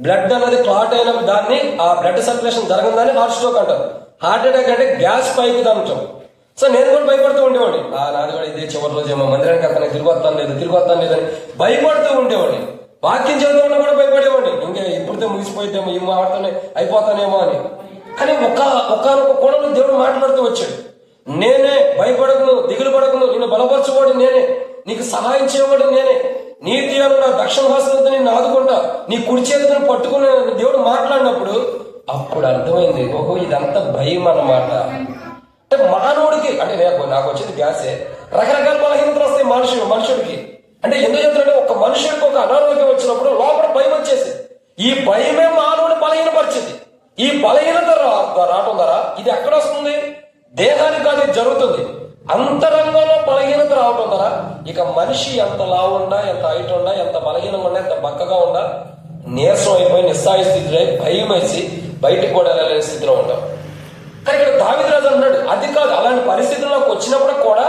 బ్లడ్ అన్నది క్లాట్ అయిన దాన్ని, ఆ బ్లడ్ సర్క్యులేషన్ జరగదని హార్ట్ స్ట్రోక్ అంటారు. హార్ట్ అటాక్ అంటే గ్యాస్ పైకి అంటాం. సో నేను కూడా భయపడుతూ ఉండేవాడిని. నాది కూడా ఇదే చివరి రోజు ఏమో, మందిరానికి వెళ్తాను, తిరిగి వస్తాను లేదని భయపడుతూ ఉండేవాడిని. వాక్యం చదువుతున్నా కూడా భయపడేవాడిని. ఇంకా ఇప్పుడుతో ముగిసిపోయిద్దేమో, ఈ మాటతోనే అయిపోతానేమో అని. కానీ ఒకనొక కోణంలో దేవుడు మాట్లాడుతూ వచ్చాడు. నేనే, భయపడకును, దిగులు పడకును, నిన్ను బలపరచువాడు నేనే, నీకు సహాయం చేయవాడు నేనే, నీతి అను నా దక్షిణ హస్తంతో నిన్ను ఆదుకుంటా, నీ కుడి చేతులను పట్టుకుని దేవుడు మాట్లాడినప్పుడు అప్పుడు అర్థమైంది, ఓహో ఇదంతా భయం అన్నమాట. అంటే మానవుడికి, అంటే నాకు వచ్చేది గ్యాసే, రకరకాల బలహీనతలు వస్తాయి మనుషుడికి. అంటే ఎందుకు చెప్తారంటే ఒక మనుషుడికి ఒక అనారోగ్యం వచ్చినప్పుడు లోపల భయం వచ్చేసి, ఈ భయమే మానవుడి బలహీనపరిచింది. ఈ బలహీనత రావటం ద్వారా ఇది ఎక్కడ వస్తుంది? దేహానికి కాదు ఇది జరుగుతుంది. అంతరంగంలో బలహీనత రావటం ద్వారా ఇక మనిషి ఎంత లావు ఉండా, ఎంత హైట్ ఉండా, ఎంత బలహీనంగా ఉండా, ఎంత బక్కగా ఉండా, నీరసం అయిపోయి నిస్సాయ స్థితిలో భయం వేసి బయటికి కూడా వెళ్ళలేని స్థితిలో ఉంటాం. కానీ ఇక్కడ దావీదు రాజు అన్నాడు, అది కాదు. అలాంటి పరిస్థితుల్లోకి వచ్చినప్పుడు కూడా,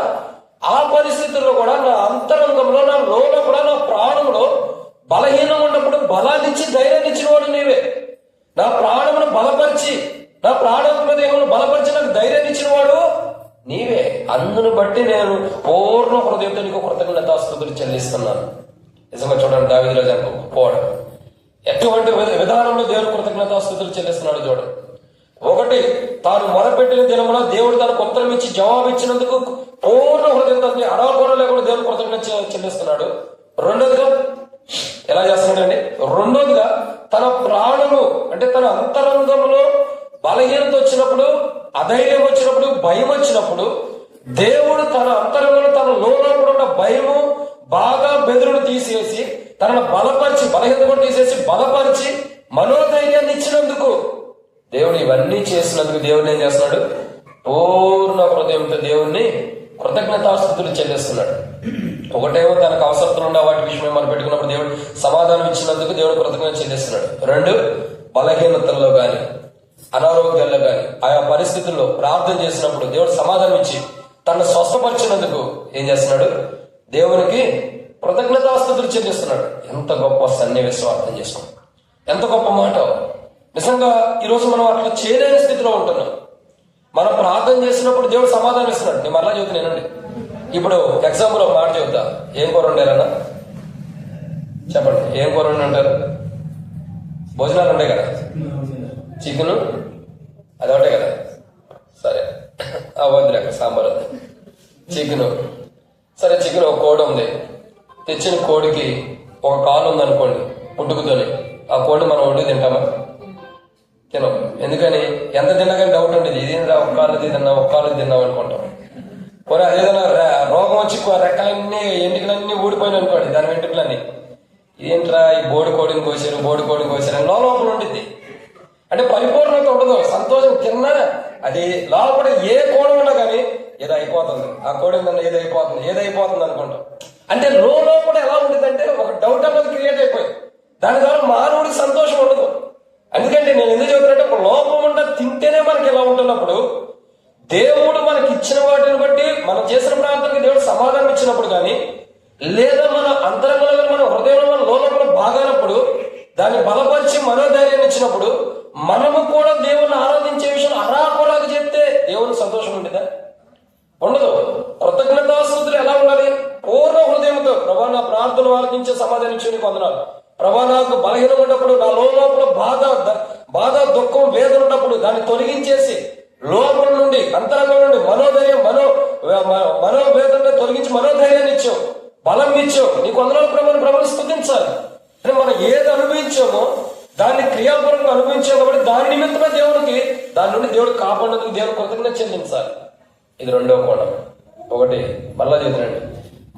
ఆ పరిస్థితుల్లో కూడా నా అంతరంగంలో, నా లోన కూడా, నా ప్రాణంలో బలహీనంగా ఉన్నప్పుడు బలాన్నిచ్చి ధైర్యాన్ని ఇచ్చిన వాడు నీవే. నా ప్రాణమును బలపరిచి, నా ప్రాణముల దేహమును బలపరిచి నాకు ధైర్యాన్ని ఇచ్చిన వాడు నీవే. అందును బట్టి నేను పూర్ణ హృదయంతో నీకు కృతజ్ఞతాస్తుతులు చెల్లిస్తున్నాను. నిజంగా చూడండి, దావీదు రాజు పోవడం ఎటువంటి విధానంలో దేవుడు కృతజ్ఞతాస్తుతులు చెల్లిస్తున్నాడు చూడండి. ఒకటి, తాను మొరపెట్టిన దినమున దేవుడు తనకు ఉత్తరం ఇచ్చి జవాబు ఇచ్చినందుకు పూర్ణ హృదయంతో అడవకొర లేకుండా దేవుడు కృతజ్ఞత చెల్లిస్తున్నాడు. రెండోదిగా ఎలా చేస్తున్నాడండి? రెండోదిగా తన ప్రాణము, అంటే తన అంతరంగంలో బలహీనత వచ్చినప్పుడు, అధైర్యం వచ్చినప్పుడు, భయం వచ్చినప్పుడు దేవుడు తన అంతరంగంలో, తన లోపల ఉన్న భయము, బాగా బెదురును తీసేసి తనను బలపరిచి, బలహీనత కూడా తీసేసి బలపరిచి మనోధైర్యాన్ని ఇచ్చినందుకు, దేవుడు ఇవన్నీ చేసినందుకు దేవుడిని ఏం చేస్తున్నాడు? పూర్ణ హృదయంతో దేవుణ్ణి కృతజ్ఞతాస్తుతులు చెల్లిస్తున్నాడు. ఒకటేమో తనకు అవసరతలు ఉన్న వాటి విషయమే మనం పెట్టుకున్నప్పుడు దేవుడు సమాధానం ఇచ్చినందుకు దేవుడు కృతజ్ఞత చెల్లిస్తున్నాడు. రెండు, బలహీనతల్లో గాని, అనారోగ్యాల్లో గాని, ఆయా పరిస్థితుల్లో ప్రార్థన చేసినప్పుడు దేవుడు సమాధానం ఇచ్చి తనను స్వస్థపరిచినందుకు ఏం చేస్తున్నాడు? దేవునికి కృతజ్ఞతాస్తుతులు చెల్లిస్తున్నాడు. ఎంత గొప్ప సన్నివేశం అర్థం చేసుకోండి. ఎంత గొప్ప మాట. నిజంగా ఈరోజు మనం అట్లా చేయలేని స్థితిలో ఉంటున్నాం. మనం ప్రార్థన చేసినప్పుడు దేవుడు సమాధానం ఇస్తున్నాడు. నేను మరలా చెబుతున్నానండి. ఇప్పుడు ఎగ్జాంపుల్ ఒక మాట చెబుతా. ఏం కూర వండారన్నా చెప్పండి. ఏం కూర వండి అంటారు? భోజనాలు ఉండే కదా, చికెన్ అది ఒకటే కదా. సరే వద్దులేక సాంబార్ ఉంది, చికెన్. సరే చికెన్, ఒక కోడి ఉంది. తెచ్చిన కోడికి ఒక కాలు ఉంది అనుకోండి, పుట్టుకుతోని. ఆ కోడిని మనం వండి తింటామా? తినం. ఎందుకని? ఎంత తిన్నాకని డౌట్ ఉండేది. ఇదేంద్రా ఒక కాలు తిన్నాం అనుకుంటాం. పోనీ అదేదైనా రోగం వచ్చి రెక్కలన్నీ, ఎంటికలన్నీ ఊడిపోయిన అనుకోండి, దాని వెంట్రుకలన్నీ, ఇదేంట్రా ఈ బోడి కోడిని కోసారు అని లోపల ఉండిద్ది. అంటే పరిపూర్ణత ఉండదు, సంతోషం. తిన్నా అది లోపల ఏ కోణం ఉన్నా కానీ ఏదో అయిపోతుంది, ఆ కోడి ఉందన్న ఏదైపోతుంది అనుకుంటాం. అంటే లోపల ఎలా ఉంటుందంటే ఒక డౌట్ అన్నది క్రియేట్ అయిపోయింది. దాని ద్వారా మానవుడికి సంతోషం ఉండదు. ఎందుకంటే నేను ఎందుకు చెబుతున్నట్టే, ఒక లోపం ఉండ తింటేనే మనకి ఎలా ఉంటున్నప్పుడు, దేవుడు మనకి ఇచ్చిన వాటిని బట్టి మనం చేసిన ప్రార్థనకి దేవుడు సమాధానం ఇచ్చినప్పుడు కానీ, లేదా మన అంతరంగంలో మన హృదయంలో మన లోపల బాగానప్పుడు దాన్ని బలపరిచి మనోధైర్యాన్ని ఇచ్చినప్పుడు మనము కూడా దేవుని ఆరాధించే విషయం అరాకొలాగా చెప్తే దేవుని సంతోషం ఉంటుందా? ఉండదు. కృతజ్ఞతాస్తుతులు ఎలా ఉండాలి? పూర్ణ హృదయంతో, ప్రభా నా ప్రార్థన ఆలకించే సమాధానం ఇచ్చి నీకు వందనాలు. ప్రభా నాకు బలహీనం ఉన్నప్పుడు, నా లోపల బాధ దుఃఖం వేదన ఉన్నప్పుడు దాన్ని తొలగించేసి లోపల నుండి అంతరంగం నుండి మనోధైర్యం మనోవేదన తొలగించి మనోధైర్యాన్ని ఇచ్చావు, బలం ఇచ్చావు, నీకు వందనాలు ప్రభుని స్తుతించాలి. అంటే మనం ఏది అనుభవించామో దాన్ని క్రియాపరంగా అనుభవించాం కాబట్టి దాని నిమిత్తమే దేవుడికి, దాని నుండి దేవుడు కాపాడినందుకు దేవుడు కృతజ్ఞత చెల్లించాలి. ఇది రెండవ కోణం. ఒకటి మళ్ళా చెబుతున్నాండి,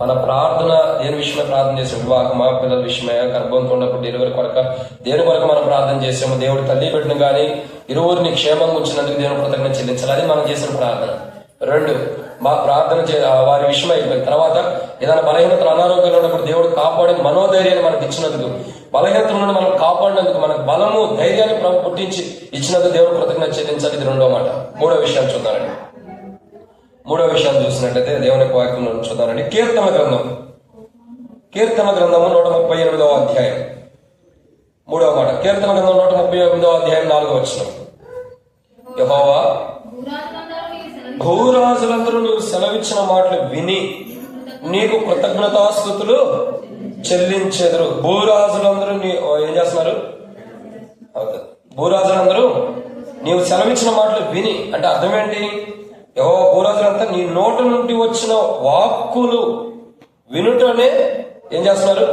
మన ప్రార్థన దేని విషయమే ప్రార్థన చేసాం? వివాహమా, పిల్లల విషయమే, గర్భంతో ఉన్నప్పుడు డెలివరీ కొరక, దేని కొరకు మనం ప్రార్థన చేసాము? దేవుడు తల్లి పెట్టిన కానీ ఇరువురిని క్షేమంగా ఉంచినందుకు దేవుని కృతజ్ఞత చెల్లించాలి. అది మనం చేసిన ప్రార్థన. రెండు, మా ప్రార్థన వారి విషయం అయిపోయిన తర్వాత ఏదైనా బలహీనతలు అనారోగ్యాలు ఉన్నప్పుడు దేవుడు కాపాడి మనోధైర్యాన్ని మనకు ఇచ్చినందుకు, బలహీనతల నుండి మనం కాపాడినందుకు, మనకు బలము ధైర్యాన్ని పుట్టించి ఇచ్చినందుకు దేవుడు కృతజ్ఞత చెల్లించాలి. ఇది రెండో మాట. మూడో విషయాన్ని చూద్దామండి. మూడో విషయాన్ని చూసినట్లయితే దేవుని యొక్క వాక్యం చూద్దామండి. కీర్తన గ్రంథము 138వ అధ్యాయం 3వ మాట. కీర్తన గ్రంథం 138వ అధ్యాయం 4వ వచనం. యెహోవా, భూరాజులందరూ నీవు సెలవిచ్చిన మాటలు విని నీకు కృతజ్ఞతాస్తుతులు చెల్లించెదరు. భూరాజులందరూ ఏం చేస్తున్నారు? భూరాజులందరూ నీవు సెలవిచ్చిన మాటలు విని అంటే అర్థం ఏంటి? యెహోవా భూరాజులంతా నీ నోటి నుండి వచ్చిన వాక్కులు వినుటనే ఏం చేస్తున్నారు?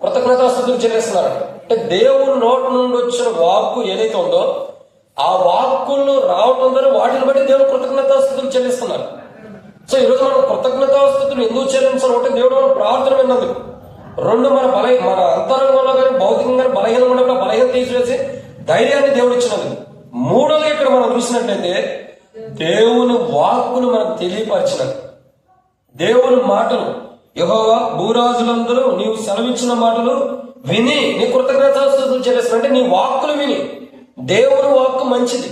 కృతజ్ఞతాస్తుతులు చెల్లిస్తున్నారు. అంటే దేవుని నోటి నుండి వచ్చిన వాక్కు ఏదైతే ఉందో ఆ వాక్కులు రావటం ద్వారా వాటిని బట్టి దేవుడు కృతజ్ఞతాస్తుతులు చెల్లిస్తున్నారు. సో ఈరోజు మనం కృతజ్ఞతాస్తుతులు ఎందుకు చెల్లించాలి అంటే దేవుడు మన ప్రార్థన విన్నందుకు. రెండు, మన అంతరంగంలో కానీ భౌతికంగా బలహీనం ఉన్నప్పుడు బలహీనం తీసివేసి ధైర్యాన్ని దేవుడు ఇచ్చినందుకు. మూడోది ఇక్కడ మనం చూసినట్లయితే దేవుని వాక్కును మనకు తెలియపరిచినది. దేవుని మాటలు, యెహోవా భూరాజులందరూ నీవు సెలవిచ్చిన మాటలు విని నీ కృతజ్ఞతాస్తుతులు చెల్లిస్తున్నారు. అంటే నీ వాక్కులు విని. దేవుని వాక్కు మంచిది.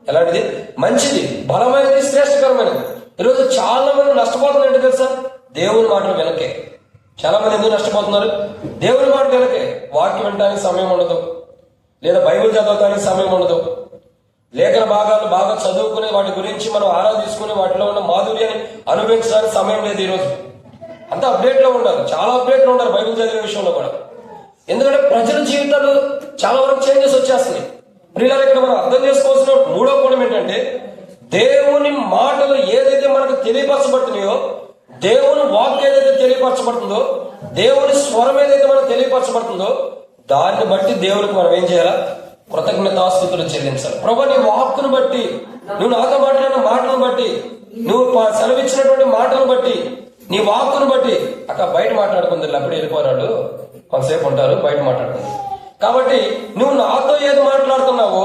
ఎలాంటిది? మంచిది, బలమైనది, శ్రేష్టకరమైనది. ఈరోజు చాలా మంది నష్టపోతున్నారు ఏంటి తెలుసా? దేవుని మాటలు వెనకే. చాలా మంది ఎందుకు నష్టపోతున్నారు? దేవుని మాట వెనకే. వాక్యం వినడానికి సమయం ఉండదు, లేదా బైబిల్ చదవడానికి సమయం ఉండదు, లేఖన భాగాలు బాగా చదువుకుని వాటి గురించి మనం ఆరాధించుకుని వాటిలో ఉన్న మాధుర్యాన్ని అనుభవించడానికి సమయం లేదు. ఈరోజు అంతా అప్డేట్ లో ఉండాలి, చాలా అప్డేట్ లో ఉండాలి బైబిల్ చదివే విషయంలో కూడా. ఎందుకంటే ప్రజల జీవితాలు చాలా వరకు చేంజెస్ వచ్చేస్తున్నాయి. ప్రియులారా, ఇక్కడ మనం అర్థం చేసుకోవాల్సిన మూడో కోణం ఏంటంటే దేవుని మాటలు ఏదైతే మనకు తెలియపరచబడుతున్నాయో, దేవుని వాక్ ఏదైతే తెలియపరచబడుతుందో, దేవుని స్వరం ఏదైతే మనకు తెలియపరచబడుతుందో దాన్ని బట్టి దేవునికి మనం ఏం చేయాలా? కృతజ్ఞతాస్తుతులు చెల్లించాలి. ప్రభు నీ వాక్కును బట్టి, నువ్వు నాతో మాట్లాడిన మాటలను బట్టి, నువ్వు సెలవిచ్చినటువంటి మాటలను బట్టి, నీ వాక్కును బట్టి. అక్కడ బయట మాట్లాడుకుంది, అప్పుడు వెళ్ళిపోరాడు, కొంతసేపు ఉంటారు, బయట మాట్లాడుకుంది. కాబట్టి నువ్వు నాతో ఏది మాట్లాడుతున్నావో,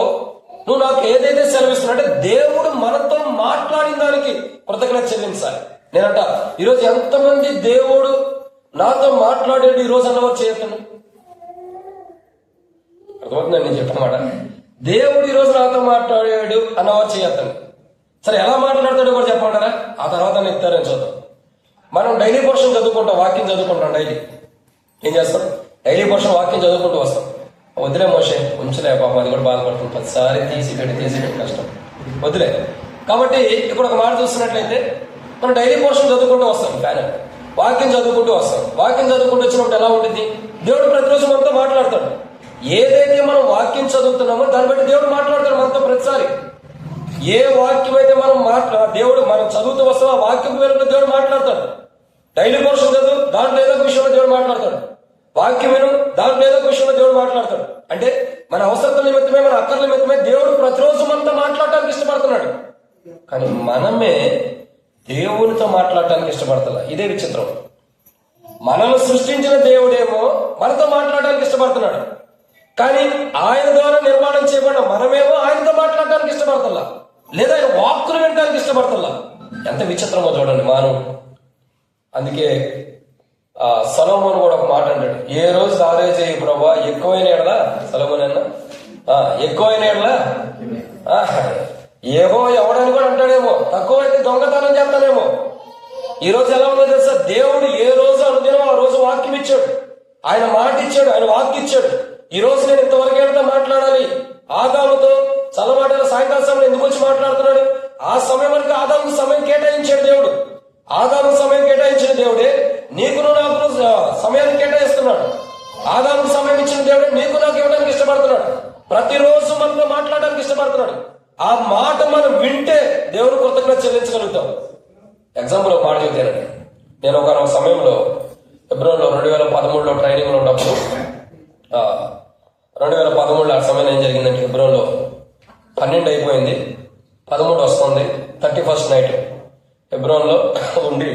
నువ్వు నాకు ఏదైతే సెలవిస్తున్నావు అంటే దేవుడు మనతో మాట్లాడిన దానికి కృతజ్ఞత చెల్లించాలి. నేనంట ఈరోజు ఎంతమంది దేవుడు నాతో మాట్లాడాడు ఈరోజు అన్నవారు చేయొద్దు. అర్థమవుతుందండి నేను చెప్పమాట? దేవుడు ఈరోజు నాతో మాట్లాడాడు అన్నవారు చేయొద్దు. సరే, ఎలా మాట్లాడతాడో కూడా చెప్పమంటారా? ఆ తర్వాత నేను ఇస్తారని చూద్దాం. మనం డైలీ పోర్షన్ చదువుకుంటాం, వాక్యం చదువుకుంటాం. డైలీ ఏం చేస్తాం? డైలీ పోర్షన్ వాక్యం చదువుకుంటూ వస్తాం. వదిలే మోషే, ఉంచలే పాపం, అది కూడా బాధపడుతుంది. 10 సారి తీసి పెట్టి కష్టం, వదిలే. కాబట్టి ఇప్పుడు ఒక మాట చూస్తున్నట్లయితే మనం డైలీ పోర్షన్ చదువుకుంటూ వస్తాం, కానీ వాక్యం చదువుకుంటూ వస్తాం. వాక్యం చదువుకుంటూ వచ్చినప్పుడు ఎలా ఉంటుంది? దేవుడు ప్రతిరోజు మనతో మాట్లాడతాడు. ఏదైతే మనం వాక్యం చదువుతున్నామో దాన్ని బట్టి దేవుడు మాట్లాడతాడు మనతో ప్రతిసారి. ఏ వాక్యం అయితే దేవుడు మనం చదువుతూ వస్తాం, ఆ వాక్యం పేరుతో దేవుడు మాట్లాడతాడు. డైలీ పోర్షన్ చదువు, దాంట్లో ఏదో ఒక విషయంలో దేవుడు మాట్లాడతాడు. వాక్యం విను, దాంట్లో ఏదో ఒక విషయంలో దేవుడు మాట్లాడతాడు. అంటే మన అవసరతల నిమిత్తమే, మన అక్కర్ల నిమిత్తమే దేవుడు ప్రతిరోజు మనతో మాట్లాడటానికి ఇష్టపడుతున్నాడు. కానీ మనమే దేవునితో మాట్లాడటానికి ఇష్టపడతా. ఇదే విచిత్రం. మనల్ని సృష్టించిన దేవుడేమో మనతో మాట్లాడడానికి ఇష్టపడుతున్నాడు, కానీ ఆయన ద్వారా నిర్మాణం చేయబడిన మనమేమో ఆయనతో మాట్లాడటానికి ఇష్టపడతల్లా, లేదా ఆయన వాక్కులు వినడానికి ఇష్టపడతల్లా. ఎంత విచిత్రమో చూడండి మానవుడు. అందుకే సొలొమోను కూడా ఒక మాట అంటాడు, ఏ రోజు ఆరే చేయి ప్రభా, ఎక్కువైన ఎడలా సొలొమోను అన్న ఎక్కువైన ఎడలా ఏమో ఎవడని కూడా అంటాడేమో, తక్కువైతే దొంగతనం చేస్తానేమో. ఈ రోజు ఎలా ఉందో తెలుసా, దేవుడు ఏ రోజు అనుదినం ఆ రోజు వాక్యం ఇచ్చాడు, ఆయన మాట ఇచ్చాడు, ఆయన వాక్యం ఇచ్చాడు. ఈ రోజు నేను ఇంతవరకు వెళ్తా మాట్లాడాలి. ఆదాముతో చల్లమాటల సాయంకాల సమయం ఎందుకు వచ్చి మాట్లాడుతున్నాడు? ఆ సమయం వరకు ఆదాము సమయం కేటాయించాడు దేవుడు. ఆదాము సమయం కేటాయించిన దేవుడే నీకును నాకు సమయాన్ని కేటాయిస్తున్నాడు. ఆదాము సమయం ఇచ్చిన దేవుడే నీకు నాకు ఇవ్వడానికి ఇష్టపడుతున్నాడు. ప్రతిరోజు మనతో మాట్లాడడానికి ఇష్టపడుతున్నాడు. ఆ మాట మనం వింటే దేవుడు కృతజ్ఞత చెల్లించగలుగుతాం. ఎగ్జాంపుల్ ఒక మాట చెబుతానండి. నేను ఒక సమయంలో ఫిబ్రవరిలో 2013లో ట్రైనింగ్లో ఉన్నప్పుడు 2013 ఆ సమయం ఏం జరిగిందంటే, ఫిబ్రవరిలో 12 అయిపోయింది, 13 వస్తుంది, 31st నైట్ ఫిబ్రవరిలో ఉండి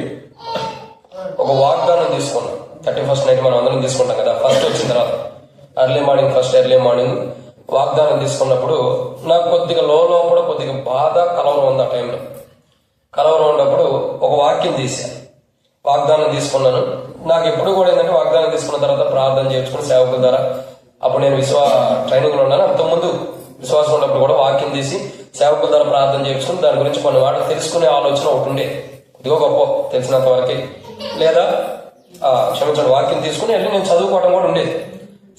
ఒక వాగ్దానం తీసుకున్నాం. 31st నైట్ మనం అందరం తీసుకుంటాం కదా, ఫస్ట్ వచ్చిన తర్వాత ఎర్లీ మార్నింగ్ వాగ్దానం తీసుకున్నప్పుడు నాకు కొద్దిగా లోపల కొద్దిగా బాధ కలవరం ఉంది. ఆ టైంలో కలవరం ఉన్నప్పుడు ఒక వాక్యం తీశాను, వాగ్దానం తీసుకున్నాను. నాకు ఎప్పుడు కూడా ఏంటంటే, వాగ్దానం తీసుకున్న తర్వాత ప్రార్థన చేసుకుని సేవకుల ద్వారా, అప్పుడు నేను ట్రైనింగ్ లో ఉన్నాను, అంతకుముందు విశ్వాసం ఉన్నప్పుడు కూడా వాక్యం తీసి సేవకుల ద్వారా ప్రార్థన చేసుకుని దాని గురించి కొన్ని వాటిని తెలుసుకునే ఆలోచన ఒకటి ఉండే, ఇదిగో గొప్ప తెలిసినంత వరకు, లేదా క్షమించండి వాక్యం తీసుకుని వెళ్ళి నేను చదువుకోవడం కూడా ఉండేది.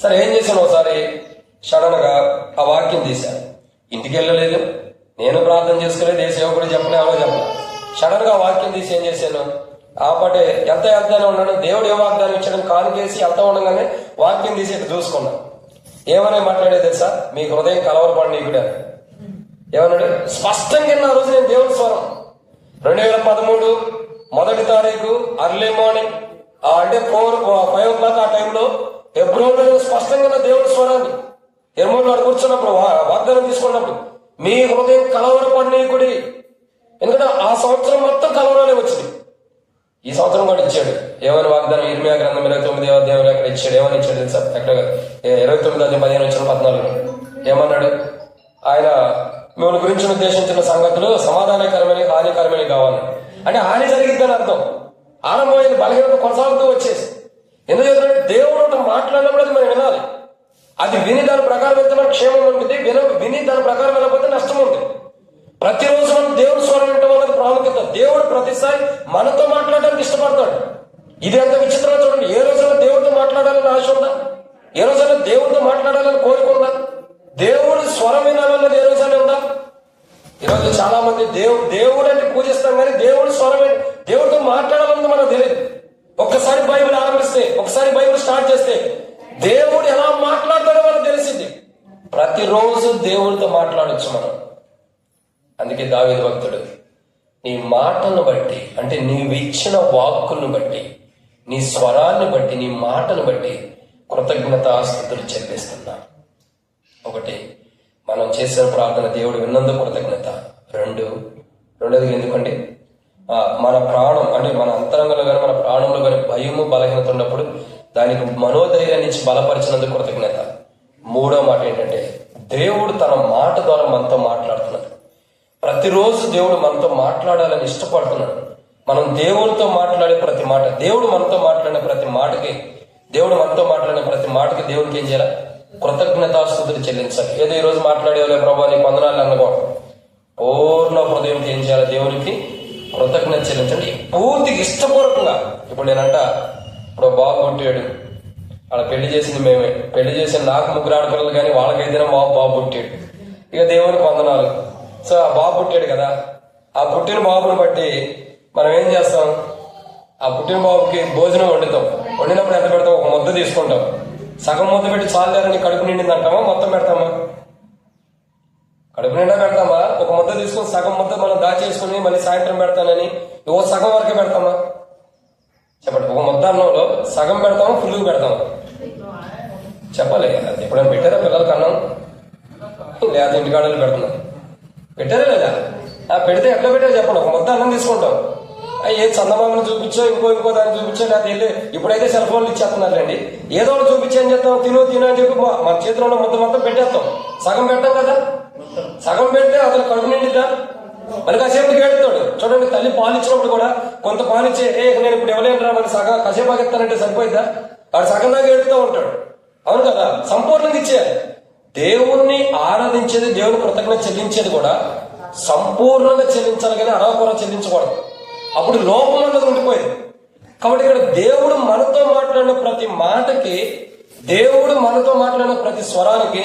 సరే ఏం చేశాను, ఒకసారి సడన్ గా ఆ వాక్యం తీశాను, ఇంటికి వెళ్ళలేదు, నేను ప్రార్థన చేసుకోలేదు, ఏ సేవకుడు చెప్పలేవో చెప్పలే. సడన్ గా వాక్యం తీసి ఏం చేశాను, ఆపటే ఎంత వెళ్తానే ఉన్నాను, దేవుడు ఏ వాగ్దానం ఇచ్చాడని కానుకేసి వెళ్తా ఉండగానే వాక్యం తీసి ఇటు చూసుకున్నాను. ఏమని మాట్లాడేది తెలుసా, మీ హృదయం కలవరపడి నీకుడే ఏమన్నాడు, స్పష్టంగా ఆ రోజు నేను దేవుడి స్వరం 2013 మొదటి తారీఖు అర్లీ మార్నింగ్ అంటే 5 o'clock ఆ టైంలో ఫిబ్రవరిలో స్పష్టంగా దేవుడి స్వరాన్ని ఎర్మూరులో కూర్చున్నప్పుడు వాగ్దానం తీసుకున్నప్పుడు, మీ హృదయం కలవరపడి నీకుడి. ఎందుకంటే ఆ సంవత్సరం మొత్తం కలవరాలే వచ్చింది. ఈ సంవత్సరం కూడా ఇచ్చాడు. ఏమని వాగ్దానం, ఇర్మియా గ్రంథం 29వ అధ్యాయంలో ఎక్కడ ఇచ్చాడు, ఏమని ఇచ్చాడు తెలుసా, ఎక్కడ 29:15 ఏమన్నాడు, ఆయన మిమ్మల్ని గురించి ఉద్దేశించిన సంగతులు సమాధానకరమైన హానికరమైన కావాలి. అంటే హాని జరిగిద్దని అర్థం. ఆరంభమైన బలహీనత కొనసాగుతూ వచ్చేసి, ఎందుకంటే దేవుడు మాట్లాడినప్పుడు అది మనం వినాలి. అది విని దాని ప్రకారం వెళ్తే మనకు క్షేమం ఉంటుంది, విని దాని ప్రకారం వెళ్ళకపోతే నష్టం ఉంది. ప్రతిరోజు మనం దేవుడి స్వరం వినటం అనేది ప్రాముఖ్యత. దేవుడు ప్రతిసారి మనతో మాట్లాడడానికి ఇష్టపడతాడు. ఇది ఎంత విచిత్రంగా చూడండి. ఏ రోజైనా దేవుడితో మాట్లాడాలని ఆశ ఉందా? ఏ రోజైనా దేవుడితో మాట్లాడాలని కోరుకుందా? దేవుడి స్వరం వినాలన్నది ఏ రోజైనా ఉందా? ఈరోజు చాలా మంది దేవుడు అంటే పూజిస్తాం, కానీ దేవుడి స్వరం దేవుడితో మాట్లాడాలన్నది మనకు తెలియదు. ఒక్కసారి బైబిల్ ఆరంభిస్తే, ఒకసారి బైబిల్ స్టార్ట్ చేస్తే దేవుడు ఎలా మాట్లాడతాడో మనకు తెలిసింది. ప్రతిరోజు దేవుడితో మాట్లాడొచ్చు మనం. అందుకే దావీదు భక్తుడు, నీ మాటను బట్టి, అంటే నీవు ఇచ్చిన వాక్కులను బట్టి, నీ స్వరాన్ని బట్టి, నీ మాటను బట్టి కృతజ్ఞతాస్తుతులు చెల్లిస్తున్నా. ఒకటి, మనం చేసిన ప్రార్థన దేవుడు విన్నందుకు కృతజ్ఞత. రెండోది ఎందుకంటే, మన ప్రాణం అంటే మన అంతరంగంలో కానీ మన ప్రాణంలో కానీ భయము బలహీనత ఉన్నప్పుడు దానికి మనోధైర్యాన్ని ఇచ్చి బలపరిచినందుకు కృతజ్ఞత. మూడో మాట ఏంటంటే, దేవుడు తన మాట ద్వారా మనతో మాట్లాడుతున్నాడు. ప్రతిరోజు దేవుడు మనతో మాట్లాడాలని ఇష్టపడుతున్నాడు. మనం దేవుడితో మాట్లాడే ప్రతి మాట, దేవుడు మనతో మాట్లాడిన ప్రతి మాటకి దేవుడికి ఏం చేయాలి? కృతజ్ఞతాస్తుతులు చెల్లించాలి. ఏదో ఈ రోజు మాట్లాడేవాళ్ళే ప్రభావ నీకు వందనాలు అనుకోవడం, పూర్ణ హృదయం ఏం చేయాలి? దేవునికి కృతజ్ఞత చెల్లించండి, పూర్తిగా ఇష్టపూర్వకంగా. ఇప్పుడు ఇప్పుడు బాబు పుట్టాడు, అలా పెళ్లి చేసింది మేమే, పెళ్లి చేసిన నాకు 3 ఆడపిల్లలు, కానీ వాళ్ళకైతేనే బాబు పుట్టాడు. ఇక దేవునికి వందనాలు. సో ఆ బాబు పుట్టాడు కదా, ఆ పుట్టిన బాబుని బట్టి మనం ఏం చేస్తాం? ఆ పుట్టిన బాబుకి భోజనం వండుతాం. వండినప్పుడు ఎంత పెడతాం? ఒక ముద్ద తీసుకుంటాం. సగం ముద్ద పెట్టి చాలేరని కడుపు నిండింది అంటామా? మొత్తం పెడతామా? కడుపు నిండా పెడతామా? ఒక ముద్ద తీసుకుని సగం ముద్ద మనం దాచేసుకుని మళ్ళీ సాయంత్రం పెడతానని సగం వరకే పెడతామా? చెప్పండి. ఒక ముద్ద అన్నంలో సగం పెడతామా, ఫుల్గా పెడతామా? చెప్పాలి. అది ఎప్పుడైనా పెట్టారా పిల్లలకి అన్నం? లేదా ఇంటికాడలు పెడుతున్నాం? పెట్టారా లేదా? పెడితే ఎట్లా పెట్టారో చెప్పండి. ఒక ముద్ద అన్నం తీసుకుంటాం, ఏ చందమామని చూపించో ఇంకో దాన్ని చూపించో, లేదా వెళ్ళి ఇప్పుడైతే సెల్ ఫోన్లు ఇచ్చేస్తున్నారండి, ఏదో ఒకటి చూపించి ఏం చేస్తాం? తిను అని చెప్పి మన చేతిలో ఉన్న ముద్ద మొత్తం పెట్టేస్తాం. సగం పెట్టాం కదా, సగం పెడితే అతను కడుపు నిండిద్దా? మరి కాసేపుకి ఏడుతాడు. చూడండి, తల్లి పాలిచ్చినప్పుడు కూడా కొంత పాలిచ్చే నేను ఇప్పుడు ఎవరైనా మరి సగం కాసేపు ఆగిస్తానంటే సరిపోయిద్దా? వాడు సగం దాకా ఏడుతూ ఉంటాడు. అవును కదా, సంపూర్ణంగా ఇచ్చేయాలి. దేవుణ్ణి ఆరాధించేది, దేవుని కృతజ్ఞత చెల్లించేది కూడా సంపూర్ణంగా చెల్లించాలి, కానీ అరాకొర చెల్లించకూడదు. అప్పుడు లోపం అన్నది ఉండిపోయింది. కాబట్టి ఇక్కడ దేవుడు మనతో మాట్లాడిన ప్రతి మాటకి, దేవుడు మనతో మాట్లాడిన ప్రతి స్వరానికి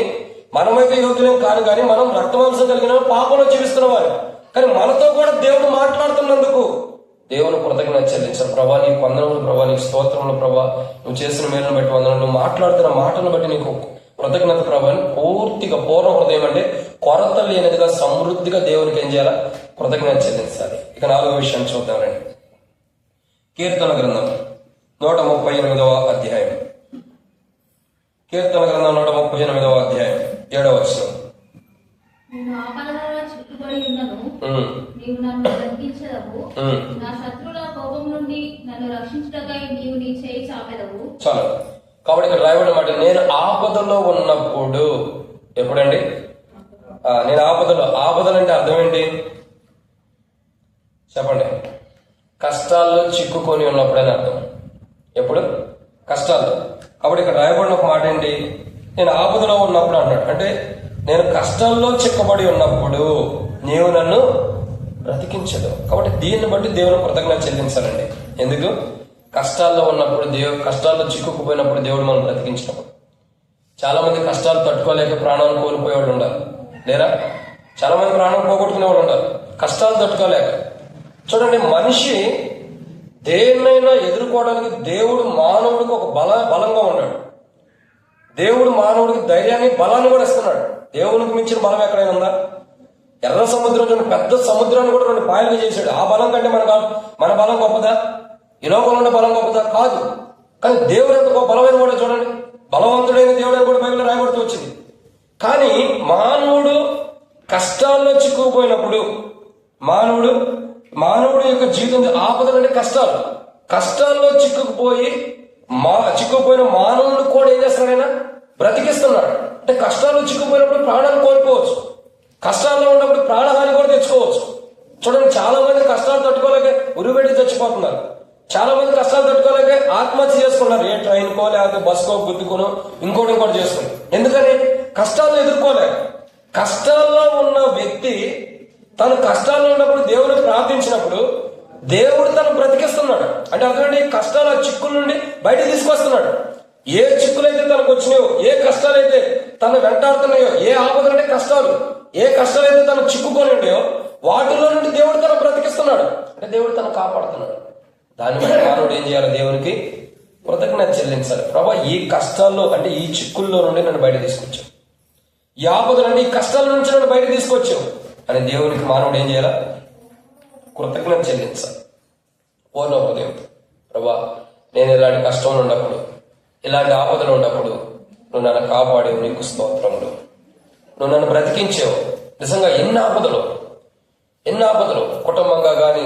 మనమైతే యోగ్యులేం కాదు, కానీ మనం రక్తమాంసం కలిగిన పాపంలో జీవిస్తున్న వారు. కానీ మనతో కూడా దేవుడు మాట్లాడుతున్నందుకు దేవుని కృతజ్ఞత చెల్లించాలి. ప్రభా నీకు వందనములు, ప్రభా నీకు స్తోత్రములు, ప్రభా నువ్వు చేసిన మేలును బట్టి వందనములు, నువ్వు మాట్లాడుతున్న మాటను బట్టి నీకు కృతజ్ఞత ప్రభా అని పూర్తిగా పూర్ణ హృదయం అంటే కొరత లేనిదిగా సమృద్ధిగా దేవునికి ఏం చేయాలా? కృతజ్ఞత చెల్లించాలి. ఇక 4వ విషయాన్ని చూద్దామండి. కీర్తన గ్రంథం 138వ అధ్యాయం. కీర్తన గ్రంథం 138వ అధ్యాయం 7వ వచనం. నేను ఆపదలలో చిక్కుబడి ఉన్నను, నీవు నన్ను బ్రతికించదవు. నా శత్రువుల కోపం నుండి నన్ను రక్షించుటకై నీవు నీ చేయి చాపెదవు. చాలు. కాబట్టి ఇక్కడ రాయబడిన మాట, నేను ఆపదలో ఉన్నప్పుడు. ఎప్పుడండి? నేను ఆపదలు అంటే అర్థం ఏంటి చెప్పండి? కష్టాల్లో చిక్కుకొని ఉన్నప్పుడని అర్థం. ఎప్పుడు? కష్టాల్లో. కాబట్టి ఇక్కడ రాయబడిన ఒక మాట ఏంటి? నేను ఆపదలో ఉన్నప్పుడు అన్నాడు. అంటే నేను కష్టాల్లో చిక్కబడి ఉన్నప్పుడు నీవు నన్ను బ్రతికించదు. కాబట్టి దీన్ని బట్టి దేవుని కృతజ్ఞత చెల్లించాలండి. ఎందుకు? కష్టాల్లో ఉన్నప్పుడు, కష్టాల్లో చిక్కుకుపోయినప్పుడు దేవుడు మనం బ్రతికించినప్పుడు. చాలా మంది కష్టాలు తట్టుకోలేక ప్రాణాలు కోల్పోయే వాళ్ళు ఉండాలి, లేరా? చాలా మంది ప్రాణం పోగొట్టుకునే వాళ్ళు ఉండాలి కష్టాలు తట్టుకోలేక. చూడండి, మనిషి దేన్నైనా ఎదుర్కోవడానికి దేవుడు మానవుడికి ఒక బలంగా ఉన్నాడు. దేవుడు మానవుడికి ధైర్యాన్ని, బలాన్ని కూడా ఇస్తున్నాడు. దేవునికి మించిన బలం ఎక్కడైనా ఉందా? ఎర్ర సముద్రం చూడండి, పెద్ద సముద్రాన్ని కూడా 2 పాయలుగా చేశాడు. ఆ బలం కంటే మన బలం గొప్పదా? ఈ లోకంలో ఉన్న బలం గొప్పదా? కాదు. కానీ దేవుడు ఎంత బలమైన కూడా చూడండి, బలవంతుడైన దేవుడు అని కూడా బైబిల్లో రాయబడుతూ వచ్చింది. కానీ మానవుడు కష్టాల్లో చిక్కుకుపోయినప్పుడు, మానవుడు యొక్క జీవితం ఆపదలు అంటే కష్టాల్లో చిక్కుకుపోయిన మానవుడు కూడా ఏం చేస్తున్నాడైనా? బ్రతికిస్తున్నాడు. అంటే కష్టాల్లో చిక్కుపోయినప్పుడు ప్రాణాలు కోల్పోవచ్చు, కష్టాల్లో ఉన్నప్పుడు ప్రాణహాని కూడా తెచ్చుకోవచ్చు. చూడండి, చాలా మంది కష్టాలు తట్టుకోలేక ఉరిపెట్టి చచ్చిపోతున్నారు. చాలా మంది కష్టాలు తట్టుకోలేక ఆత్మహత్య చేసుకున్నారు. ఏ ట్రైన్కో లేకపోతే బస్కో గుద్దుకునో ఇంకోటి చేసుకుని. ఎందుకని? కష్టాలను ఎదుర్కోలేక. కష్టాల్లో ఉన్న వ్యక్తి తను కష్టాల్లో ఉన్నప్పుడు దేవుని ప్రార్థించినప్పుడు దేవుడు తను బ్రతికిస్తున్నాడు. అంటే అటువంటి కష్టాల చిక్కుల నుండి బయట తీసుకొస్తున్నాడు. ఏ చిక్కులైతే తనకు వచ్చినాయో, ఏ కష్టాలైతే తను వెంటాడుతున్నాయో, ఏ ఆపదలంటే కష్టాలు, ఏ కష్టాలైతే తను చిక్కుకొని ఉన్నాయో వాటిలో నుండి దేవుడు తను బ్రతికిస్తున్నాడు. అంటే దేవుడు తను కాపాడుతున్నాడు. దాన్ని బట్టి మానవుడు ఏం చేయాలి? దేవునికి కృతజ్ఞత చెల్లించాలి. ప్రభా ఈ కష్టాల్లో అంటే ఈ చిక్కుల్లో నుండి నన్ను బయట తీసుకొచ్చావు, ఈ ఆపదలు అంటే ఈ కష్టాల నుంచి నన్ను బయట తీసుకొచ్చావు అని దేవునికి మానవుడు ఏం చేయాలా? కృతజ్ఞత చెల్లించాలి పూర్ణ హృదయంతో. ప్రభా నేను ఇలాంటి కష్టంలో ఉన్నప్పుడు, ఇలాంటి ఆపదలు ఉన్నప్పుడు నువ్వు నన్ను కాపాడేవు, నీకు స్తోత్రములు. నువ్వు నన్ను బ్రతికించావు. నిజంగా ఎన్ని ఆపదలు కుటుంబంగా కానీ,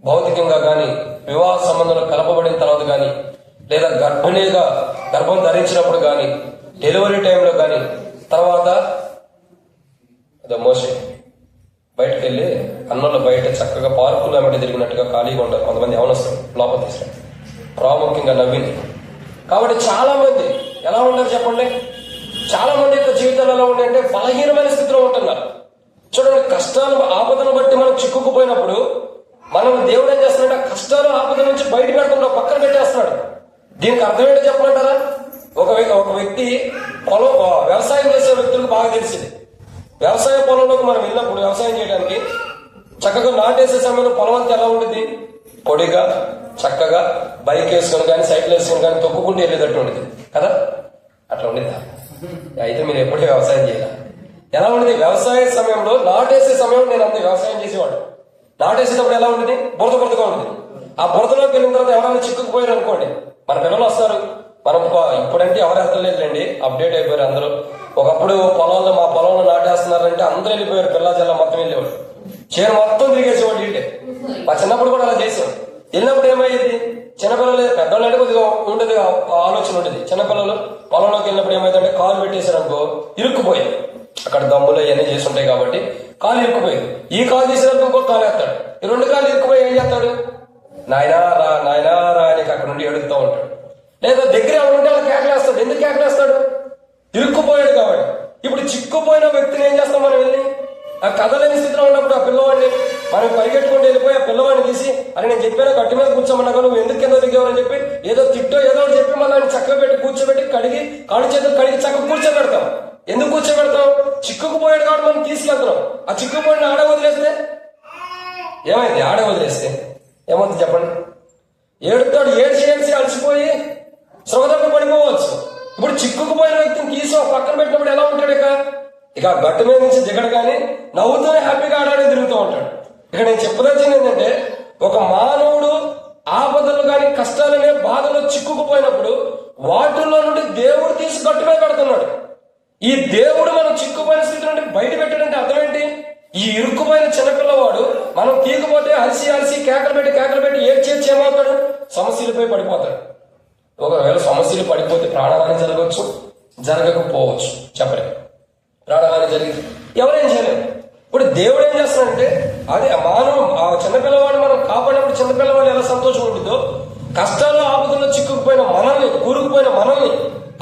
భౌతికంగా కానీ, వివాహ సంబంధంలో కలపబడిన తర్వాత కానీ, లేదా గర్భం ధరించినప్పుడు కానీ, డెలివరీ టైంలో కానీ, తర్వాత మోసే బయటకు వెళ్ళి అన్నంలో బయట చక్కగా పార్కులు వెంబడి తిరిగినట్టుగా ఖాళీగా ఉంటారు కొంతమంది యవనస్తులు, లోపల తీసుకుని ప్రాముఖ్యంగా నవ్వింది. కాబట్టి చాలా మంది ఎలా ఉంటారు చెప్పండి? చాలా మంది యొక్క జీవితాలు ఎలా ఉంటాయంటే బలహీనమైన స్థితిలో ఉంటున్నారు. చూడండి, కష్టాలు ఆపదను బట్టి మనం చిక్కుకుపోయినప్పుడు మనం దేవుడు ఏం చేస్తున్నాడు? కష్టాలు ఆపద నుంచి బయట పెడకుండా పక్కన పెట్టేస్తున్నాడు. దీనికి అర్థం ఏంటో చెప్పమంటారా? ఒక వ్యక్తి వ్యవసాయం చేసే వ్యక్తులకు బాగా తెలిసింది. వ్యవసాయ పొలంలోకి మనం వెళ్ళినప్పుడు వ్యవసాయం చేయడానికి చక్కగా నాటేసే సమయంలో పొలం అంతా ఎలా ఉండేది? పొడిగా చక్కగా బైక్ వేసుకొని కానీ, సైకిల్ వేసుకొని కానీ తొక్కుకుంటూ వెళ్ళేటట్టు ఉండేది కదా? అట్లా ఉండేదా? అయితే మీరు ఎప్పుడూ వ్యవసాయం చేయాలి. ఎలా ఉండేది? వ్యవసాయ సమయంలో నాటేసే సమయం నేను అంత వ్యవసాయం చేసేవాడు. నాటేసేటప్పుడు ఎలా ఉండేది? బురదగా ఉండేది. ఆ బురదలోకి వెళ్ళిన తర్వాత ఎవరైనా చిక్కుకుపోయారు అనుకోండి, మన పిల్లలు వస్తారు. మనం ఇప్పుడంటే ఎవరు వెళ్తలేదులేండి, అప్డేట్ అయిపోయారు అందరూ. ఒకప్పుడు మా పొలంలో నాటేస్తున్నారంటే అందరూ వెళ్ళిపోయారు, పిల్ల జల్ల మొత్తం వెళ్ళేవాడు, చేను మొత్తం తిరిగేసేవాడు. వీళ్ళే మా చిన్నప్పుడు కూడా అలా చేసాం. వెళ్ళినప్పుడు ఏమయ్యేది? చిన్నపిల్లలు, పెద్దవాళ్ళు అంటే కొద్దిగా ఉండేది ఆలోచన ఉండేది. చిన్నపిల్లలు పొలంలోకి వెళ్ళినప్పుడు ఏమైందంటే కాలు పెట్టేశారు అనుకో, ఇరుక్కుపోయాయి. అక్కడ దమ్ములు అవన్నీ చేసి ఉంటాయి కాబట్టి కాలు ఇరుక్కుపోయింది. ఈ కాలు తీసినప్పుడు ఇంకో కాలు వేస్తాడు. ఈ 2 కాలు ఇరుక్కుపోయి ఏం చేస్తాడు? నాయనా రా అని అక్కడ నుండి ఎడుగుతూ ఉంటాడు. లేదా దగ్గర ఎవరుంటే వాళ్ళు కేకలేస్తాడు. ఎందుకు కేకలేస్తాడు? ఇరుక్కుపోయాడు కాబట్టి. ఇప్పుడు చిక్కుపోయిన వ్యక్తిని ఏం చేస్తాం మనం? వెళ్ళి ఆ కథలేని స్థితిలో ఉన్నప్పుడు ఆ పిల్లవాడిని మనం పరిగెట్టుకుంటూ వెళ్ళిపోయి ఆ పిల్లవాడిని తీసి, అని నేను చెప్పాను గట్టి మీద కూర్చోమన్నా నువ్వు ఎందుకు కింద దిగేవని చెప్పి ఏదో తిట్టో ఏదో ఒకటి చెప్పి మళ్ళీ ఆయన చక్కగా పెట్టి కూర్చోబెట్టి కడిగి కాళ్ళు చేతులు కడిగి చక్కగా కూర్చోబెడతాం. ఎందుకు కూర్చోబెడతాం? చిక్కుకుపోయాడు కాబట్టి మనం తీసుకెళ్తున్నాం. ఆ చిక్కుపోయిన ఆడ వదిలేస్తే ఏమైంది? ఆడ వదిలేస్తే ఏమవుతుంది చెప్పండి? ఏడుతాడు. ఏడ్చి అలసిపోయి శ్రమదప్ప పడిపోవచ్చు. ఇప్పుడు చిక్కుకుపోయిన వ్యక్తిని తీసి పక్కన పెట్టినప్పుడు ఎలా ఉంటాడు? ఇక గట్టు మీద నుంచి దిగడు కానీ నవ్వుతూనే హ్యాపీగా ఆడాడే తిరుగుతూ ఉంటాడు. ఇక్కడ నేను చెప్పదచ్చింది ఏంటంటే, ఒక మానవుడు ఆపదలు కానీ కష్టాలనే బాధలో చిక్కుకుపోయినప్పుడు వాటిల్లో నుండి దేవుడు తీసి గట్టు మీద పెడుతున్నాడు. ఈ దేవుడు మనం చిక్కుపోయిన స్థితి నుండి బయట పెట్టాడంటే అర్థం ఏంటి? ఈ ఇరుక్కుపోయిన చిన్నపిల్లవాడు మనం తీయకపోతే అరిసి కేకలు పెట్టి ఏడ్చేసి ఏమవుతాడు? సమస్యలపై పడిపోతాడు. ఒకవేళ సమస్యలు పడిపోతే ప్రాణహాని జరగవచ్చు, జరగకపోవచ్చు, చెప్పలేము. ప్రాణహాని జరిగింది ఎవరేం చేయలేము. ఇప్పుడు దేవుడు ఏం చేస్తాడంటే, అదే మానవ ఆ చిన్నపిల్లవాడిని మనం కాపాడినప్పుడు చిన్నపిల్లవాడు ఎలా సంతోషం ఉంటుందో, కష్టాల్లో ఆపదల్లో చిక్కుకుపోయిన మనల్ని, కూరుకుపోయిన మనల్ని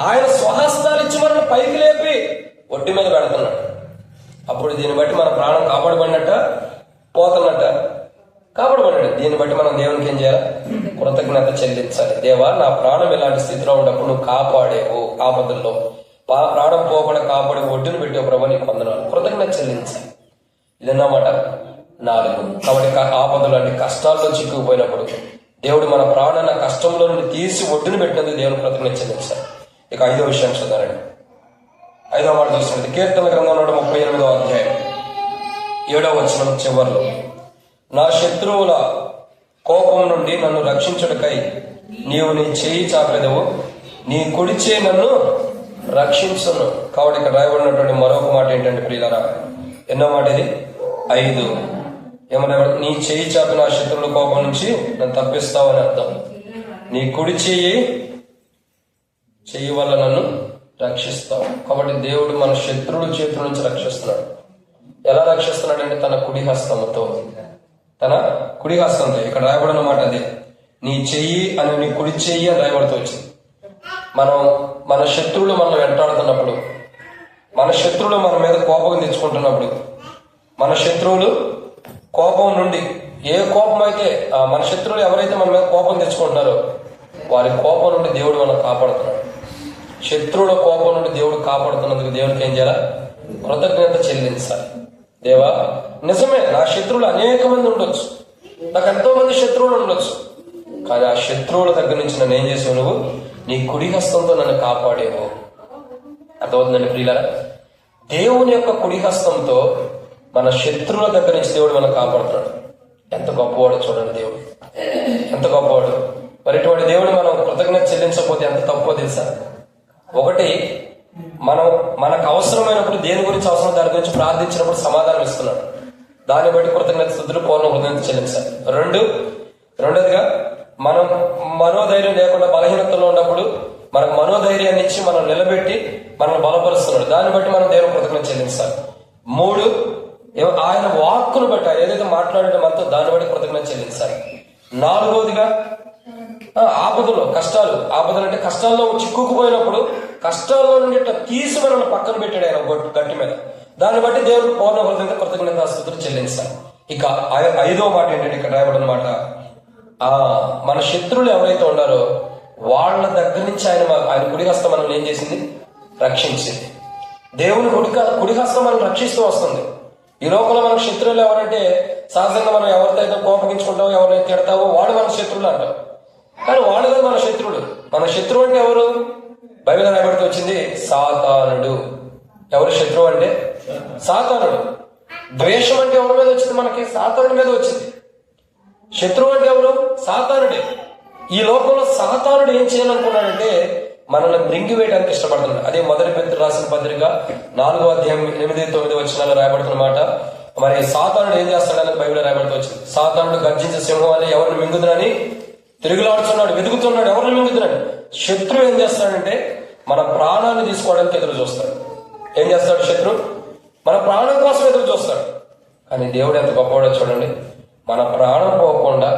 ఆయన స్వహస్తాలు ఇచ్చి మనల్ని పైకి లేపి ఒడ్డు మీద పెడుతున్నాడు. అప్పుడు దీన్ని బట్టి మన ప్రాణం కాపాడబడినట్ట, పోతున్నట్ట? కాపాడబడ్డాడు. దీన్ని బట్టి మనం దేవునికి ఏం చేయాలి? కృతజ్ఞత చెల్లించాలి. దేవా, నా ప్రాణం ఇలాంటి స్థితిలో ఉన్నప్పుడు నువ్వు కాపాడేవు, ఆపదల్లో ప్రాణం పోకుండా కాపాడి ఒడ్డును పెట్టే ప్రభు నీకు వందనాలు. కృతజ్ఞత చెల్లించాలి. ఇదన్నమాట 4. కాబట్టి ఆపదలు అంటే కష్టాల్లో చిక్కుకుపోయినప్పుడు దేవుడు మన ప్రాణాన్ని కష్టంలో నుండి తీసి ఒడ్డును పెట్టినందుకు దేవుని కృతజ్ఞత చెల్లించాలి. ఇక 5వ విషయం చూద్దానండి. 5వ మాట చూస్తుంది కీర్తన గ్రంథం 138వ అధ్యాయం 7వ వచనం చివరిలో, నా శత్రువుల కోపం నుండి నన్ను రక్షించుటకై నీవు నీ చేయి చాపెదవు, నీ కుడిచే నన్ను రక్షించును. కాబట్టి ఇక్కడ రాయబడినటువంటి మరొక మాట ఏంటంటే ప్రియులారా, ఎన్నో మాట ఇది? 5. ఏమన్నా? నీ చేయి చాపి నా శత్రువుల కోపం నుంచి నన్ను తప్పిస్తావు అని అర్థం. నీ కుడి చెయ్యి వల్ల నన్ను రక్షిస్తావు. కాబట్టి దేవుడు మన శత్రువుల చేతుల నుంచి రక్షిస్తున్నాడు. ఎలా రక్షిస్తున్నాడు అంటే తన కుడి హస్తంతో. ఇక్కడ రాయబడిన మాట అదే, నీ చెయ్యి అని, నీ కుడి చెయ్యి అని రాయబడుతూ వచ్చింది. మన శత్రువులు మనం వెంటాడుతున్నప్పుడు, మన శత్రువులు మన మీద కోపం తెచ్చుకుంటున్నప్పుడు, మన శత్రువులు కోపం నుండి, ఏ కోపం అయితే మన శత్రువులు ఎవరైతే మన మీద కోపం తెచ్చుకుంటున్నారో వారి కోపం నుండి దేవుడు మనం కాపాడుతున్నాడు. శత్రువుల కోపం నుండి దేవుడు కాపాడుతున్నందుకు దేవునికి ఏం చేయాలి? కృతజ్ఞత చెల్లించాలి. దేవా, నిజమే నా శత్రువులు అనేక మంది ఉండొచ్చు, నాకు ఎంతో మంది శత్రువులు ఉండొచ్చు, కానీ ఆ శత్రువుల దగ్గర నుంచి నన్ను ఏం చేసావు? నువ్వు నీ కుడి హస్తంతో నన్ను కాపాడేవు. అర్థమవుతుందండి ప్రియులారా? దేవుని యొక్క కుడి హస్తంతో మన శత్రువుల దగ్గర నుంచి దేవుడు మనం కాపాడుతున్నాడు. ఎంత గొప్పవాడు చూడండి దేవుడు, ఎంత గొప్పవాడు. మరి ఇటువంటి దేవుడు మనం కృతజ్ఞత చెల్లించకపోతే ఎంత తప్పో తెలుసా? ఒకటి, మనకు అవసరమైనప్పుడు దేని గురించి అవసరం దాని గురించి ప్రార్థించినప్పుడు సమాధానం ఇస్తున్నాడు, దాన్ని బట్టి కృతజ్ఞత స్థుతులు పూర్ణ కృతజ్ఞత చెల్లించాలి. రెండోదిగా మనం మనోధైర్యం లేకుండా బలహీనతలో ఉన్నప్పుడు మనకు మనోధైర్యాన్ని ఇచ్చి మనం నిలబెట్టి మనల్ని బలపరుస్తున్నాడు, దాన్ని బట్టి మనం దేవుని కృతజ్ఞత చెల్లించాలి. 3, ఆయన వాక్కును బట్టి ఏదైతే మాట్లాడడం అంతా దాన్ని బట్టి కృతజ్ఞత చెల్లించాలి. 4వదిగా ఆపదలు అంటే కష్టాల్లో చిక్కుకుపోయినప్పుడు కష్టాల్లో నుండి ఇట్లా తీసి మనల్ని పక్కన పెట్టాడు ఆయన గట్టి మీద, దాన్ని బట్టి దేవుడికి పూర్ణ కృతజ్ఞత స్తుతులు చెల్లించాలి. ఇక 5వ మాట ఏంటంటే ఇక్కడ రాయబడిన మాట, మన శత్రువులు ఎవరైతే ఉన్నారో వాళ్ళ దగ్గర నుంచి ఆయన కుడి హస్తం మనల్ని ఏం చేసింది? రక్షించింది. దేవుని కుడి హస్తం మనం రక్షిస్తూ వస్తుంది. ఈ లోకంలో మనకు శత్రువులు ఎవరంటే సహజంగా మనం ఎవరితో అయితే కోపగించుకుంటామో, ఎవరైతే తిడతామో వాడు మన శత్రువులు అంటాం. కానీ వాడు కాదు మన శత్రువుడు. మన శత్రువు అంటే ఎవరు? బైబిల్ రాయబడుతూ వచ్చింది సాతానుడు. ఎవరు శత్రువు అంటే? సాతానుడు. ద్వేషం అంటే ఎవరి మీద వచ్చింది? మనకి సాతానుడి మీద వచ్చింది. శత్రువు అంటే ఎవరు? సాతానుడే. ఈ లోకంలో సాతానుడు ఏం చేయాలనుకున్నాడంటే మనల్ని మృంగివేయడానికి ఇష్టపడుతున్నాడు. అదే మొదటి పేతురు రాసిన పత్రిక 4వ అధ్యాయం 8-9 వచనాల్లో రాయబడుతున్న మాట. మరి సాతానుడు ఏం చేస్తాడని బైబిల్ రాయబడుతూ వచ్చింది. సాతానుడు గర్జించే సింహం అని ఎవరిని మింగుతున్నాని తిరుగులాడుతున్నాడు, వెతుకుతున్నాడు ఎవరిని మింగుతున్నాడు. శత్రువు ఏం చేస్తాడంటే మన ప్రాణాన్ని తీసుకోవడానికి ఎదురు చూస్తాడు. ఏం చేస్తాడు శత్రువు? మన ప్రాణం కోసం ఎదురు చూస్తాడు. కానీ దేవుడు ఎంత గొప్పవాడో చూడండి. మన ప్రాణం పోకుండా,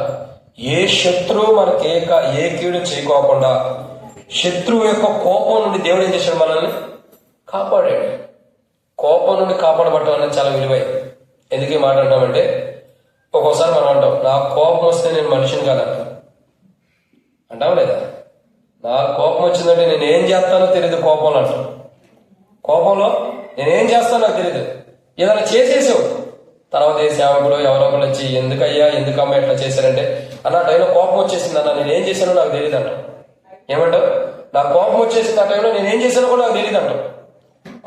ఏ శత్రువు మనకి ఏ కీడు చేయకోకుండా, శత్రువు యొక్క కోపం నుండి దేవుడు ఏం చేశాడు? మనల్ని కాపాడాడు. కోపం నుండి కాపాడబడటం అనేది చాలా విలువైన. ఎందుకు ఈ మాట అంటామంటే, ఒక్కోసారి మనం అంటాం, నాకు కోపం వస్తే నేను మనిషిని కాదంటాం. అంటాం లేదా? నాకు కోపం వచ్చిందంటే నేను ఏం చేస్తానో తెలియదు కోపంలో అంటాం. కోపంలో నేనేం చేస్తానో నాకు తెలియదు. ఏదైనా చేసేసావు, తర్వాత ఏ సేవకుడు ఎవరో ఒకరు వచ్చి ఎందుకయ్యా ఎందుకమ్మా ఎట్లా చేశారంటే, అన్న టైంలో కోపం వచ్చేసింది అన్న, నేనేం చేశానో నాకు తెలియదు అంటాం. ఏమంటావు? నాకు కోపం వచ్చేసింది ఆ టైంలో నేనేం చేశానో కూడా నాకు తెలియదు అంటాం.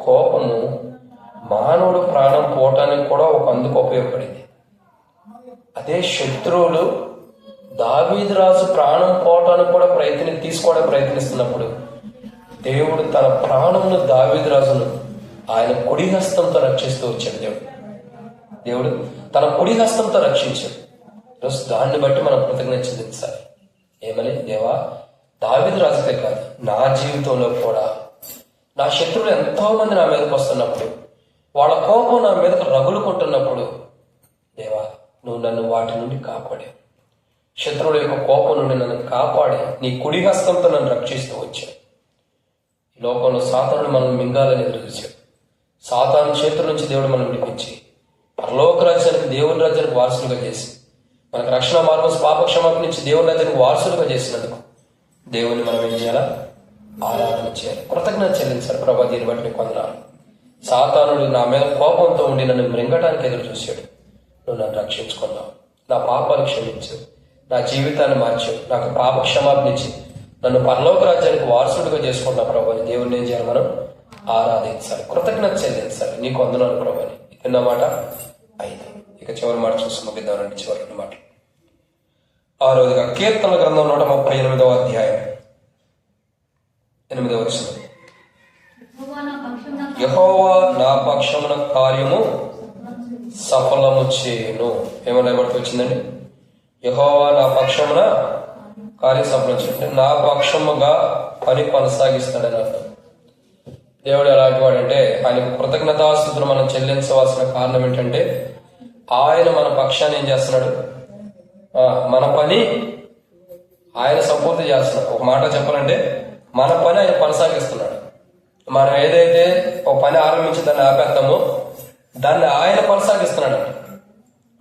కోపము మానవుడు ప్రాణం పోవటానికి కూడా ఒక అందుకు ఉపయోగపడింది. అదే శత్రువులు దావీదు రాజు ప్రాణం పోవటానికి కూడా తీసుకోవడానికి ప్రయత్నిస్తున్నప్పుడు దేవుడు తన ప్రాణంను దావీదు రాజును ఆయన కుడి హస్తంతో రక్షిస్తూ వచ్చాడు. దేవుడు తన కుడి హస్తంతో రక్షించాడు. ఈరోజు దాన్ని బట్టి మనం కృతజ్ఞత చెల్లించాలి. ఏమని? దేవా, దావీదు రాజుకే కాదు, నా జీవితంలో కూడా నా శత్రువులు ఎంతో మంది నా మీదకి వస్తున్నప్పుడు, వాళ్ళ కోపం నా మీదకు రగులుకుంటున్నప్పుడు, దేవా నువ్వు నన్ను వాటి నుండి కాపాడావు. శత్రువుల యొక్క కోపం నుండి నన్ను కాపాడి నీ కుడి హస్తంతో నన్ను రక్షిస్తూ వచ్చావు. ఈ లోకంలో సాతానుడు మనం మింగాలని ఎదురు చూశాడు. సాతాను చేతుల నుంచి దేవుడు మనం విడిపించి పరలోక రాజ్యానికి, దేవుని రాజ్యానికి వారసులుగా చేసి, మనకు రక్షణ మార్గం పాపక్షమాపణ నుంచి దేవుని రాజ్యానికి వారసులుగా చేసినందుకు దేవుని మనం ఏం చేయాలా? ఆరాధన చేయాలి, కృతజ్ఞత చెల్లించాలి. ప్రభా, దీన్ని బట్టి నీకు వందనాలు. సాతానుడు నా మీద కోపంతో ఉండి నన్ను మృంగటానికి ఎదురు చూశాడు. నువ్వు నన్ను రక్షించుకున్నావు, నా పాపాలు క్షమించావు, నా జీవితాన్ని మార్చావు, నాకు పాప క్షమాపణ ఇచ్చి నన్ను పరలోక రాజ్యానికి వారసుడిగా చేసుకున్నా. ప్రభాని దేవుని ఏం చేయాలి? మనం ఆరాధించాలి, కృతజ్ఞత చెల్లించాలి. నీకు వందనాలు ప్రభాని. ఇది మాట 5. ఇక చివరి మాట చూసి ముగిద్దామండి. చివరి మాట 6వదిగా కీర్తన గ్రంథం 138వ అధ్యాయం 8వ వచనం. యెహోవా నా పక్షమున కార్యము సఫలము చేయును. ఏమన్నా బట్టి వచ్చిందండి? యెహోవా నా పక్షమున కార్యం సఫలం చేయండి, నా పక్షముగా పని కొనసాగిస్తాడని అర్థం. దేవుడు ఎలాంటి వాడంటే, ఆయనకు కృతజ్ఞతాస్తుతులు మనం చెల్లించవలసిన కారణం ఏంటంటే, ఆయన మన పక్షాన్ని ఏం చేస్తున్నాడు? మన పని ఆయన సంపూర్తి చేస్తున్నాడు. ఒక మాట చెప్పాలంటే, మన పని ఆయన కొనసాగిస్తున్నాడు. మనం ఏదైతే ఒక పని ఆరంభించి దాన్ని ఆపేస్తామో దాన్ని ఆయన కొనసాగిస్తున్నాడు.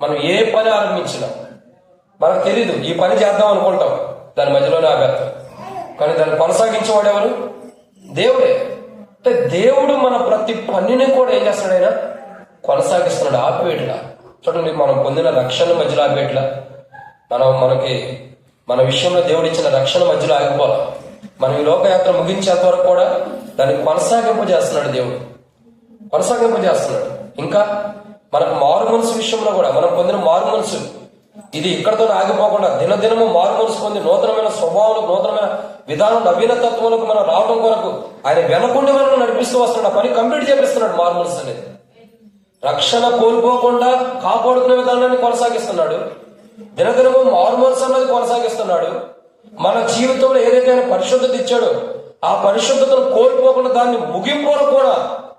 మనం ఏ పని ఆరంభించినా మనకు తెలీదు, ఈ పని చేద్దాం అనుకుంటాం, దాని మధ్యలోనే ఆపేస్తాం. కానీ దాన్ని కొనసాగించేవాడు ఎవరు? దేవుడే. అంటే దేవుడు మన ప్రతి పనిని కూడా ఏం చేస్తున్నాడు? ఆయన కొనసాగిస్తున్నాడు, ఆపేట్లా. చూడండి, మనం పొందిన రక్షణ మధ్యలో ఆపేట్లా. మన విషయంలో దేవుడు ఇచ్చిన రక్షణ మధ్యలో ఆగిపోవాలి. మనం ఈ లోకయాత్ర ముగించేంత వరకు కూడా దాన్ని కొనసాగింపజేస్తున్నాడు దేవుడు, కొనసాగింపజేస్తున్నాడు. ఇంకా మనకు మారు మనసు విషయంలో కూడా మనం పొందిన మారు మనసు ఇది ఇక్కడతో ఆగిపోకుండా దినదినము మారు మనసు పొంది నూతనమైన స్వభావం, నూతనమైన విధానం, నవీనతత్వాలకు మనం రావడం కొరకు ఆయన వెనకుండి మనం నడిపిస్తూ వస్తున్నాడు. ఆ పని కంప్లీట్ చేపిస్తున్నాడు. మారు మనసు అనేది రక్షణ కోల్పోకుండా కాపాడుకునే విధానాన్ని కొనసాగిస్తున్నాడు. దినదినము మారు మనసు అన్నది కొనసాగిస్తున్నాడు. మన జీవితంలో ఏదైతే ఆయన పరిశుద్ధత ఇచ్చాడో ఆ పరిశుద్ధతను కోల్పోకుండా దాన్ని ముగింపు వరకు కూడా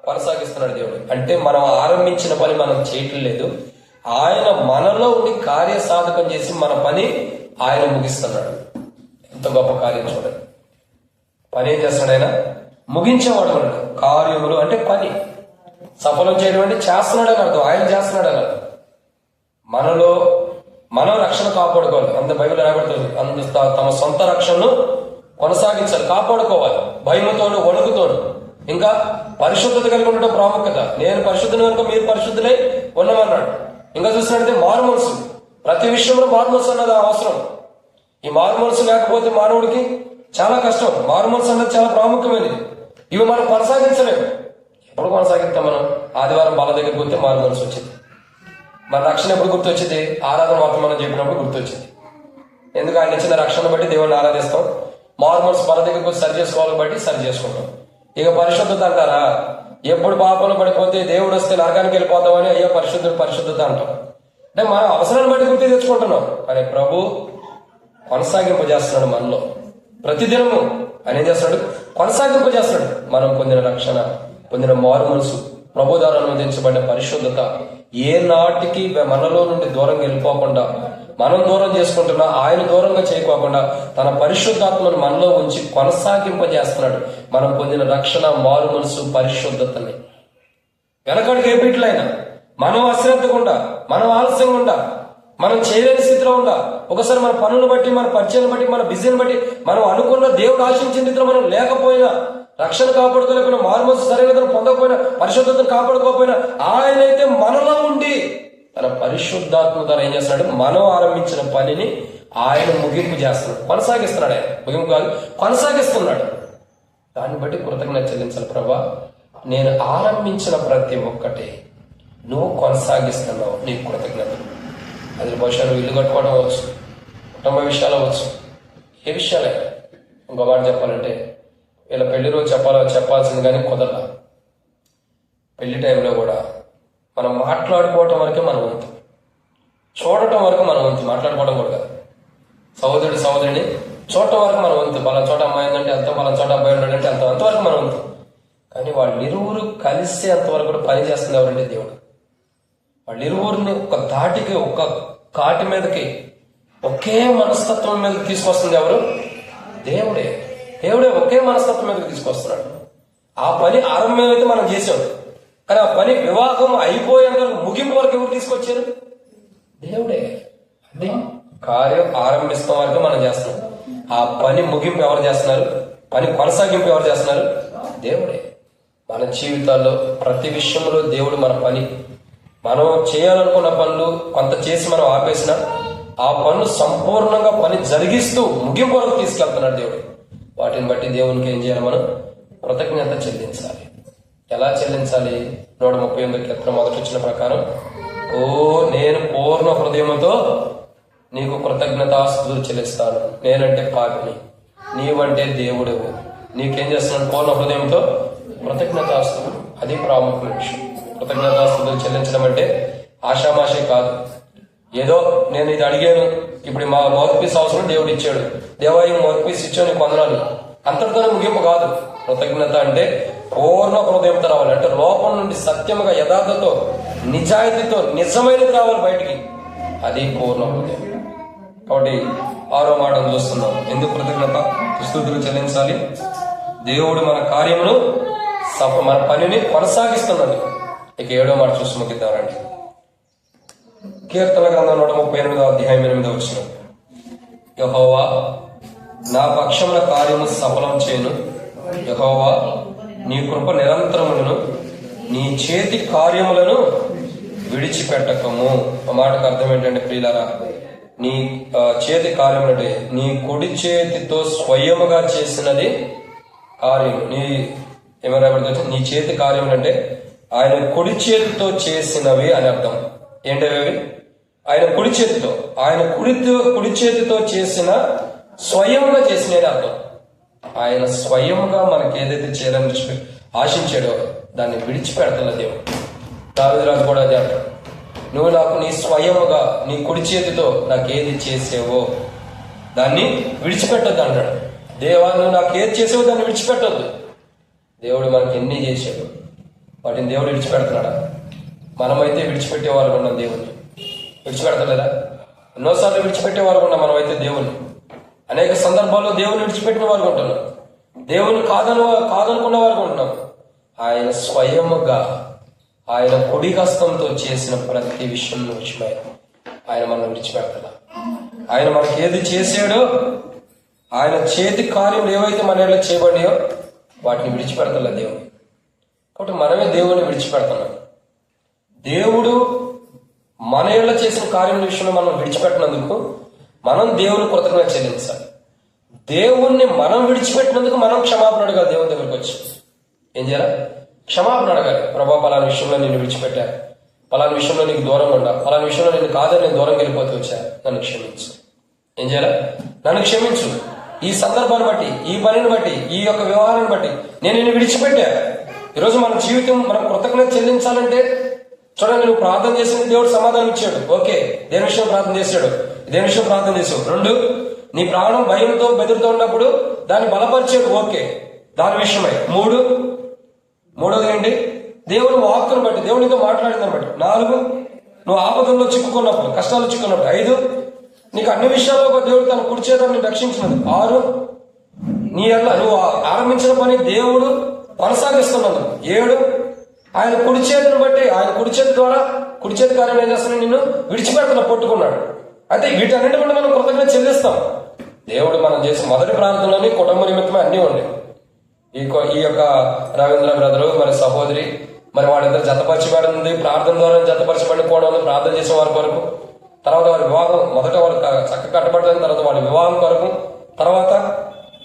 కొనసాగిస్తున్నాడు దేవుడు. అంటే మనం ఆరంభించిన పని మనం చేయటం లేదు, ఆయన మనలో ఉండి కార్యసాధకం చేసి మన పని ఆయన ముగిస్తున్నాడు. ఎంత గొప్ప కార్యం చూడండి. పని ఏం చేస్తున్నాడు? ఆయన ముగించేవాడు. మనడు కార్యములు అంటే పని సఫలం చేయడం అంటే చేస్తున్నాడు అని అర్థం, ఆయన చేస్తున్నాడు అని అర్థం. మనలో మనం రక్షణ కాపాడుకోవాలి. అంత బైబిల్ రాబడుతుంది. తమ సొంత రక్షణను కొనసాగించాలి, కాపాడుకోవాలి, భయముతోను వణుకుతోను. ఇంకా పరిశుద్ధత కలిగి ఉండటం ప్రాముఖ్యత. నేను పరిశుద్ధుని కనుక మీరు పరిశుద్ధులై ఉన్నామన్నాడు. ఇంకా చూసినట్లయితే మారు మనసు, ప్రతి విషయంలో మారు మనసు అన్నది అవసరం. ఈ మారు మనసు లేకపోతే మానవుడికి చాలా కష్టం. మారు మనసు అన్నది చాలా ప్రాముఖ్యమైనది. ఇవి మనం కొనసాగించలేము. ఎప్పుడు కొనసాగిస్తాం? మనం ఆదివారం బాల దగ్గరికి పోతే మారు మనసు వచ్చింది. మన రక్షణ ఎప్పుడు గుర్తొచ్చింది? ఆరాధన మాత్రం మనం చెప్పినప్పుడు గుర్తొచ్చింది. ఎందుకు? ఆయన ఇచ్చిన రక్షణ బట్టి దేవుడిని ఆరాధిస్తాం. మారు మనసు బాల దగ్గరికి వచ్చి సరి చేసుకోవాలి బట్టి సరి చేసుకుంటాం. ఇక పరిశుద్ధత అంటారా? ఎప్పుడు పాపంలో పడిపోతే దేవుడు వస్తే నరకానికి వెళ్ళిపోతామని అయ్యో పరిశుద్ధత అంటాం. అంటే మనం అవసరాన్ని బట్టి గుర్తు తెచ్చుకుంటున్నాం. కానీ ప్రభు కొనసాగింపజేస్తున్నాడు మనలో. ప్రతిదినము ఆయన ఏం చేస్తున్నాడు? కొనసాగింపజేస్తున్నాడు. మనం పొందిన రక్షణ, పొందిన మారు మనసు, ప్రభు ద్వారా అనుమతించబడిన పరిశుద్ధత ఏ నాటికి మనలో నుండి దూరంగా వెళ్ళిపోకుండా, మనం దూరం చేసుకుంటున్నా ఆయన దూరంగా చేయకోకుండా తన పరిశుద్ధాత్మను మనలో ఉంచి కొనసాగింపజేస్తున్నాడు. మనం పొందిన రక్షణ, మారు మనసు, పరిశుద్ధతని వెనకడికి ఏ బిడ్డలైనా మనం అశ్రద్ధకుండా, మనం ఆలస్యంగా ఉండా, మనం చేయలేని స్థితిలో ఉందా, ఒకసారి మన పనులను బట్టి, మన పరిచయాన్ని బట్టి, మన బిజీని బట్టి, మనం అనుకున్న దేవుడు ఆశించిన రీతిలో మనం లేకపోయినా, రక్షణ కాపాడుకోలేకపోయినా, మారుమనసు సరైన పొందకపోయినా, పరిశుద్ధతను కాపాడుకోకపోయినా, ఆయనైతే మనలో ఉండి తన పరిశుద్ధాత్మ ద్వారా ఏం చేస్తున్నాడు? మనం ఆరంభించిన పనిని ఆయన ముగింపు చేస్తున్నాడు, కొనసాగిస్తున్నాడు. ఆయన ముగింపు కాదు, కొనసాగిస్తున్నాడు. దాన్ని బట్టి కృతజ్ఞత చెల్లించాలి. ప్రభా, నేను ఆరంభించిన ప్రతి ఒక్కటి నువ్వు కొనసాగిస్తున్నావు, నీకు కృతజ్ఞతలు. అది బహుశా నువ్వు ఇల్లు కట్టుకోవడం అవ్వచ్చు, కుటుంబ విషయాలు అవ్వచ్చు, ఏ విషయాలైనా. ఇంకో మాట చెప్పాలంటే, వీళ్ళ పెళ్లి రోజు చెప్పాల్సింది కానీ కుదరలా. పెళ్లి టైంలో కూడా మనం మాట్లాడుకోవటం వరకే మన వంతు, చూడటం వరకు మన వంతు, మాట్లాడుకోవడం కూడా కాదు. సహోదరుడిని చూడటం వరకు మన వంతు. పలానా చోట అమ్మాయి ఉందంటే అంత, పలానా చోట అబ్బాయి ఉన్నాడంటే అంత, అంతవరకు మన వంతు. కానీ వాళ్ళిరువురు కలిసి అంతవరకు కూడా పని చేస్తుంది ఎవరంటే దేవుడు. వాళ్ళిరువురిని ఒక ధాటికి, ఒక కాటి మీదకి, ఒకే మనస్తత్వం మీదకి తీసుకొస్తుంది ఎవరు? దేవుడే. దేవుడే ఒకే మనస్తత్వం మీదకి తీసుకొస్తున్నాడు. ఆ పని ఆరంభం అయితే మనం చేసాం, కానీ ఆ పని వివాహం అయిపోయేంత ముగింపు వరకు ఎవరు తీసుకొచ్చారు? దేవుడే. అంటే కార్యం ఆరంభిస్తాం వరకు మనం చేస్తున్నాం, ఆ పని ముగింపు ఎవరు చేస్తున్నారు? పని కొనసాగింపు ఎవరు చేస్తున్నారు? దేవుడే. మన జీవితాల్లో ప్రతి విషయంలో దేవుడు మన పని, మనం చేయాలనుకున్న పనులు కొంత చేసి మనం ఆపేసిన ఆ పనులు సంపూర్ణంగా పని జరిగిస్తూ ముగింపు వరకు తీసుకెళ్తున్నాడు దేవుడు. వాటిని బట్టి దేవునికి ఏం చేయాలి? మనం కృతజ్ఞత చెల్లించాలి. ఎలా చెల్లించాలి? 138 కీర్తన మొదటి వచ్చిన ప్రకారం, నేను పూర్ణ హృదయంతో నీకు కృతజ్ఞతాస్తుతులు చెల్లిస్తాను. నేనంటే పాపిని, నీవంటే దేవుడవు. నీకేం చేస్తున్నాను? పూర్ణ హృదయంతో కృతజ్ఞతాస్తుతులు. అది ప్రాముఖ్యమైన విషయం. కృతజ్ఞతాస్తుతులు చెల్లించడం అంటే ఆషామాషి కాదు. ఏదో నేను ఇది అడిగాను, ఇప్పుడు మా మౌత్ పీస్ అవసరం, దేవుడు ఇచ్చాడు, దేవా ఈ మౌత్ పీస్ ఇచ్చాను, నీకు వందనాలు, అంతటితోనే ముగింపు కాదు. కృతజ్ఞత అంటే పూర్ణ హృదయంతో రావాలి. అంటే లోపం నుండి సత్యముగా, యథార్థతో, నిజాయితీతో, నిజమైనది రావాలి బయటికి. అది పూర్ణ హృదయం. కాబట్టి 6వ మాటను చూస్తున్నాం. ఎందుకు కృతజ్ఞత స్తుతులు చెల్లించాలి? దేవుడు మన కార్యమును, మన పనిని కొనసాగిస్తున్నాడు. ఇక 7వ మాట చూసి ముగిద్దామండి. కీర్తన గ్రంథం 138వ అధ్యాయం 8వ వచనం, యెహోవా నా పక్షమున కార్యము సఫలం చేయను, యెహోవా నీ కృప నిరంతరములను, నీ చేతి కార్యములను విడిచిపెట్టకము. ఆ మాటకు అర్థం ఏంటంటే ప్రియులారా, నీ చేతి కార్యములంటే నీ కుడి చేతితో స్వయముగా చేసినది కార్యం. ఏమైనా నీ చేతి కార్యములంటే ఆయన కుడి చేతితో చేసినవి అని అర్థం. ఏంటవి? ఆయన కుడి చేతితో, ఆయన కుడి చేతితో చేసిన, స్వయంగా చేసినది అర్థం. ఆయన స్వయంగా మనకి ఏదైతే చేయాలని ఆశించాడో దాన్ని విడిచిపెడతల దేవుడు. దావీదురాజు కూడా అదే అంటాడు, నువ్వు నాకు నీ స్వయముగా, నీ కుడి చేతితో నాకు ఏది చేసేవో దాన్ని విడిచిపెట్టద్దు అంటాడు. దేవా నువ్వు నాకు ఏది చేసావో దాన్ని విడిచిపెట్టద్దు. దేవుడు మనకి ఎన్ని చేసాడు, వాటిని దేవుడు విడిచిపెడుతున్నాడా? మనమైతే విడిచిపెట్టేవారు ఉన్నాం దేవుణ్ణి. విడిచిపెడతలేదా? ఎన్నోసార్లు విడిచిపెట్టేవారు ఉన్నాం మనమైతే దేవుణ్ణి. అనేక సందర్భాల్లో దేవుని విడిచిపెట్టిన వారు ఉంటున్నాం, దేవుని కాదనుకున్న వారు ఉంటున్నాం. ఆయన స్వయముగా, ఆయన కుడి హస్తంతో చేసిన ప్రతి విషయమై ఆయన మనం విడిచిపెడతా. ఆయన మనకి ఏది చేసాడో, ఆయన చేతి కార్యములు ఏవైతే మన ఏళ్ళ చేయబడియో వాటిని విడిచిపెడతలే దేవుడు. కాబట్టి మనమే దేవుని విడిచిపెడుతున్నాం. దేవుడు మన ఏళ్ళ చేసిన కార్యముల విషయంలో మనం విడిచిపెట్టినందుకు మనం దేవుని కృతజ్ఞత చెల్లించాలి. దేవుణ్ణి మనం విడిచిపెట్టినందుకు మనం క్షమాపణ అడగాలి. దేవుని దగ్గరికి వచ్చి ఏం చేయాలి? క్షమాపణ అడగాలి. ప్రభా పలానా విషయంలో నేను విడిచిపెట్టా, పలానా విషయంలో నీకు దూరంగా ఉండా, పలానా విషయంలో నేను కాదని నేను దూరంగా వెళ్ళిపోతూ వచ్చా, నన్ను క్షమించు. ఏం చేయాలి? నన్ను క్షమించు. ఈ సందర్భాన్ని బట్టి, ఈ పనిని బట్టి, ఈ యొక్క వ్యవహారాన్ని బట్టి నేను నిన్ను విడిచిపెట్టా. ఈరోజు మన జీవితం మనం కృతజ్ఞత చెల్లించాలంటే చూడండి, నువ్వు ప్రార్థన చేసింది దేవుడు సమాధానం ఇచ్చాడు, ఓకే. దేని విషయం ప్రార్థన చేశాడు, దేని విషయం ప్రార్థన చేసావు. 2, నీ ప్రాణం భయంతో బెదురుతూ ఉన్నప్పుడు దాన్ని బలపరిచాడు, ఓకే, దాని విషయమై. 3, మూడోది ఏంటి? దేవుని వాక్కును బట్టి, దేవునితో మాట్లాడిందని బట్టి. 4, నువ్వు ఆపదల్లో చిక్కుకున్నప్పుడు, కష్టాలు చిక్కున్నప్పుడు. 5, నీకు అన్ని విషయాల్లో దేవుడు తన కుడి చేతులను రక్షించినది. 6, నువ్వు ఆరంభించిన పని దేవుడు కొనసాగిస్తున్నది. 7, ఆయన కుడి చేతిని బట్టి, ఆయన కుడి చేతి ద్వారా, కుడి చేతి కార్యం ఏం చేస్తున్నా, నిన్ను విడిచిపెడుతున్నా, పట్టుకున్నాడు. అయితే వీటన్నిటి బట్టి మనం కృతజ్ఞత చెల్లిస్తాం. దేవుడు మనం చేసిన మొదటి ప్రాంతంలోని కుటుంబ నిమిత్తమే అన్నీ ఉన్నాయి. ఈ యొక్క రవీంద్ర బ్రదరు, మరి సహోదరి, మరి వాళ్ళిద్దరు జతపరచబడింది, ప్రార్థన ద్వారా జతపరచబడి కూడా ఉంది, ప్రార్థన చేసే వారి కొరకు. తర్వాత వారి వివాహం, మొదట వాళ్ళు చక్క కట్టబడుతుంది, తర్వాత వాళ్ళ వివాహం కొరకు, తర్వాత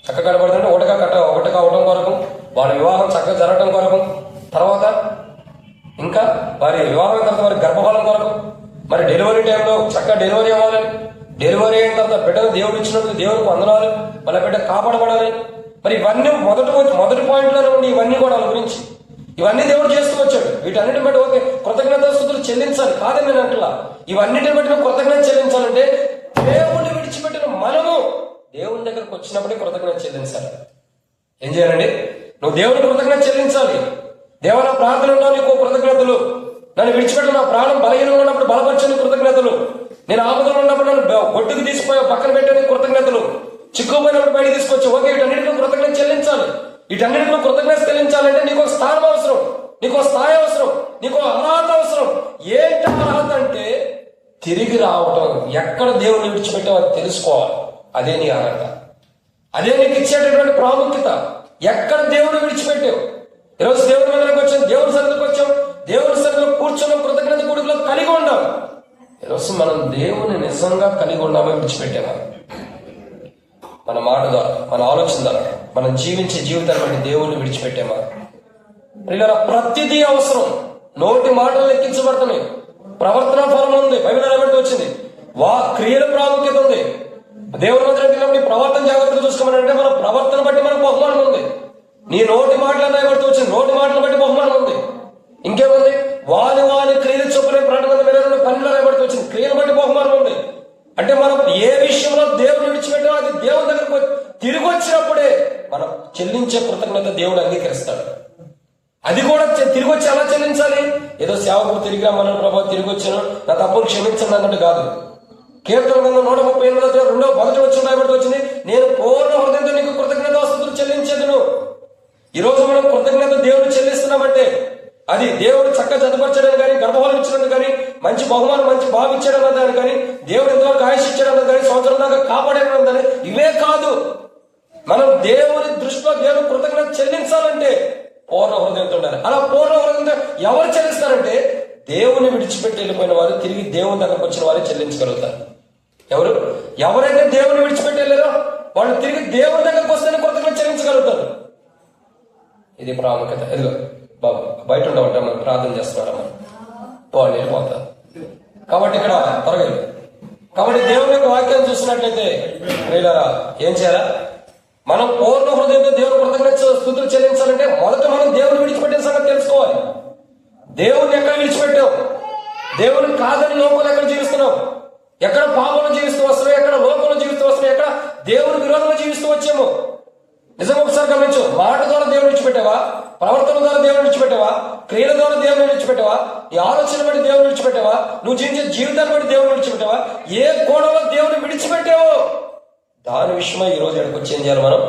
చక్క కట్టబడుతుంది ఒకటి కావడం కొరకు, వాళ్ళ వివాహం చక్కగా జరగడం కొరకు, తర్వాత ఇంకా వారి వివాహం తర్వాత వారి గర్భఫలం కొరకు, మరి డెలివరీ టైంలో చక్కగా డెలివరీ అవ్వాలని, డెలివరీ అయిన తర్వాత బిడ్డను దేవుడు ఇచ్చినట్టు దేవుడికి వందనాలు, వాళ్ళ బిడ్డ కాపాడబడాలి. మరి ఇవన్నీ మొదటి పాయింట్లోనే ఉండి ఇవన్నీ కూడా వాళ్ళ గురించి ఇవన్నీ దేవుడు చేస్తూ వచ్చాడు. వీటన్నిటిని బట్టి ఓకే కృతజ్ఞతాస్తుతులు చెల్లించాలి కాదని నేను అంటున్నా. ఇవన్నిటిని బట్టి నువ్వు కృతజ్ఞత చెల్లించాలంటే దేవుడిని విడిచిపెట్టిన మనము దేవుని దగ్గరకు వచ్చినప్పుడే కృతజ్ఞత చెల్లించాలి. ఏం చేయాలండి? నువ్వు దేవుని కృతజ్ఞత చెల్లించాలి. దేవన ప్రార్థనలో నీకు కృతజ్ఞతలు, నన్ను విడిచిపెట్టిన నా ప్రాణం బలహీనంగా ఉన్నప్పుడు బలపరచని కృతజ్ఞతలు, నేను ఆపదలో ఉన్నప్పుడు నన్ను ఒడ్డుకు తీసిపోయి పక్కన పెట్టని కృతజ్ఞతలు, చిక్కుపోయినప్పుడు బయట తీసుకొచ్చి ఓకే వీటన్నిటిని కృతజ్ఞత చెల్లించాలి. వీటన్నిటిని కృతజ్ఞత చెల్లించాలంటే నీకు ఒక స్థానం అవసరం, నీకు ఒక స్థాయి అవసరం, నీకు అర్హత అవసరం. ఏంటి అర్హత అంటే తిరిగి రావటం. ఎక్కడ దేవుని విడిచిపెట్టావో అది తెలుసుకోవాలి. అదే నీ అర్హత, అదే నీకు ఇచ్చేటటువంటి ప్రాముఖ్యత. ఎక్కడ దేవుని విడిచిపెట్టావు? ఈరోజు దేవుని మందిరంకి వచ్చాం, దేవుని సన్నిధికి వచ్చాం, దేవుని సన్నిధిలో కూర్చున్నాం, కృతజ్ఞత కూడికలో కలిగి ఉన్నాం. ఈరోజు మనం దేవుని నిజంగా కలిగి ఉన్నామో విడిచిపెట్టామా? మన మాట ద్వారా, మన ఆలోచన ద్వారా, మనం జీవించే జీవితాన్ని బట్టి దేవుణ్ణి విడిచిపెట్టామా? పిల్లల ప్రతిదీ అవసరం. నోటి మాటలు లెక్కించబడుతున్నాయి, ప్రవర్తన ఫలం ఉంది, బైబిల్ నిలబెట్టి వచ్చింది. క్రియల ప్రాముఖ్యత ఉంది. దేవుని మందిరం వెళ్ళినప్పుడు ప్రవర్తన జాగ్రత్తగా చూసుకోమని అంటే మన ప్రవర్తన బట్టి మనకు బహుమానం ఉంది. నీ నోటి మాటలు రాయబడుతూ వచ్చింది, నోటి మాటలు బట్టి బహుమానం ఉంది. ఇంకేముంది? వాని క్రియలు చొప్పున ప్రకటన 12 రాయబడుతూ వచ్చింది, క్రియలు బట్టి బహుమానం ఉంది. అంటే మనం ఏ విషయంలో దేవుని విడిచిపెట్టామో అది దేవుని దగ్గరకు తిరిగి వచ్చినప్పుడే మనం చెల్లించే కృతజ్ఞత దేవుడు అంగీకరిస్తాడు. అది కూడా తిరిగి వచ్చి ఎలా చెల్లించాలి? ఏదో సేవకు తిరిగి రమ్మన్న ప్రభావ తిరిగి వచ్చాను, నా తప్పులు క్షమించండి అన్నట్టు కాదు. కీర్తన 138 మొదటి వచ్చిన రాయబడుతూ వచ్చింది, నేను పూర్ణ హృదయంతో నీకు కృతజ్ఞతాస్తుతులు చెల్లించేదను. ఈ రోజు మనం కృతజ్ఞత దేవుడు చెల్లిస్తున్నామంటే అది దేవుడు చక్కగా జతపరచడానికి కానీ, గర్భఫలం ఇచ్చినందుకు కానీ, మంచి బహుమానం, మంచి బాబు ఇచ్చాడన్న దాని కానీ, దేవుడు ఎంతవరకు ఆయుష్ ఇచ్చాడన్న కానీ, సంవత్సరం దాకా కాపాడేదని ఇవే కాదు. మనం దేవుని దృష్టిలో దేవుని కృతజ్ఞత చెల్లించాలంటే పూర్ణ హృదయంతో ఉండాలి. అలా పూర్ణ హృదయంతో ఎవరు చెల్లిస్తారంటే దేవుని విడిచిపెట్టి వెళ్ళిపోయిన వారు తిరిగి దేవుని దగ్గరకు వచ్చిన వారు చెల్లించగలుగుతారు. ఎవరైతే దేవుని విడిచిపెట్టి వెళ్ళారో వాళ్ళు తిరిగి దేవుని దగ్గరకు వస్తేనే కృతజ్ఞత చెల్లించగలుగుతారు. ఇది ప్రాముఖ్యత. ఎదుగో బాబు బయట ఉండవంట, మనం ప్రార్థన చేస్తున్నారమ్మా, వాళ్ళు వెళ్ళిపోతారు. కాబట్టి ఇక్కడ త్వరగా కాబట్టి దేవుని యొక్క వాక్యాన్ని చూసినట్లయితే ప్రియులారా ఏం చేయాలా? మనం పూర్ణ హృదయంతో దేవుని కృతజ్ఞత స్తుతులు చెల్లించాలంటే మొదట మనం దేవుని విడిచిపెట్టిన సంగతి తెలుసుకోవాలి. దేవుని ఎక్కడ విడిచిపెట్టావు? దేవుని కాదని లోపల ఎక్కడ జీవిస్తున్నావు? ఎక్కడ పాపంలో జీవిస్తూ వస్తున్నావు? ఎక్కడ లోపంలో జీవిస్తూ వస్తున్నావు? ఎక్కడ దేవుని విరోధంలో జీవిస్తూ వచ్చాము? నిజంగా ఒకసారి గమనించు. మాట ద్వారా దేవుని విడిచిపెట్టావా? ప్రవర్తన ద్వారా దేవుని విడిచిపెట్టావా? క్రియల ద్వారా దేవుని విడిచిపెట్టావా? ఈ ఆలోచన బట్టి దేవుని విడిచిపెట్టావా? నువ్వు జీవించే జీవితాన్ని బట్టి దేవుని విడిచిపెట్టావా? ఏ కోణంలో దేవుని విడిచిపెట్టావో దాని విషయమై ఈ రోజు ఎక్కడికి వచ్చి ఏం చేయాలి? మనం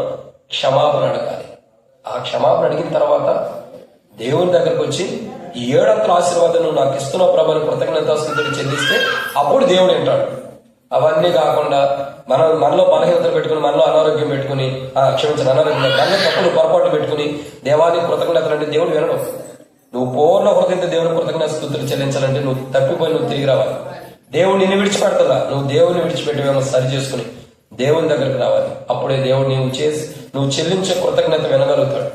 క్షమాపణ అడగాలి. ఆ క్షమాపణ అడిగిన తర్వాత దేవుని దగ్గరకు వచ్చి ఈ 7 ఆశీర్వాదం నువ్వు నాకు ఇస్తున్న ప్రభాని కృతజ్ఞతాస్తుతులు చెల్లిస్తే అప్పుడు దేవుడు వింటాడు. అవన్నీ కాకుండా మనలో బలహీనతలు పెట్టుకుని, మనలో అనారోగ్యం పెట్టుకుని, అనారోగ్యం మనలో తప్పులు పొరపాట్లు పెట్టుకుని దేవానికి కృతజ్ఞతలు అంటే దేవుడు వినడం. నువ్వు పూర్ణ హృదయంతో దేవుని కృతజ్ఞతాస్తుతులు చెల్లించాలంటే నువ్వు తప్పిపోయి నువ్వు తిరిగి రావాలి. దేవుడు నిన్ను విడిచిపెడతా, నువ్వు దేవుని విడిచిపెట్టేమో సరి చేసుకుని దేవుని దగ్గరికి రావాలి. అప్పుడే దేవుడు నువ్వు చెల్లించే కృతజ్ఞత వినగలుగుతాడు.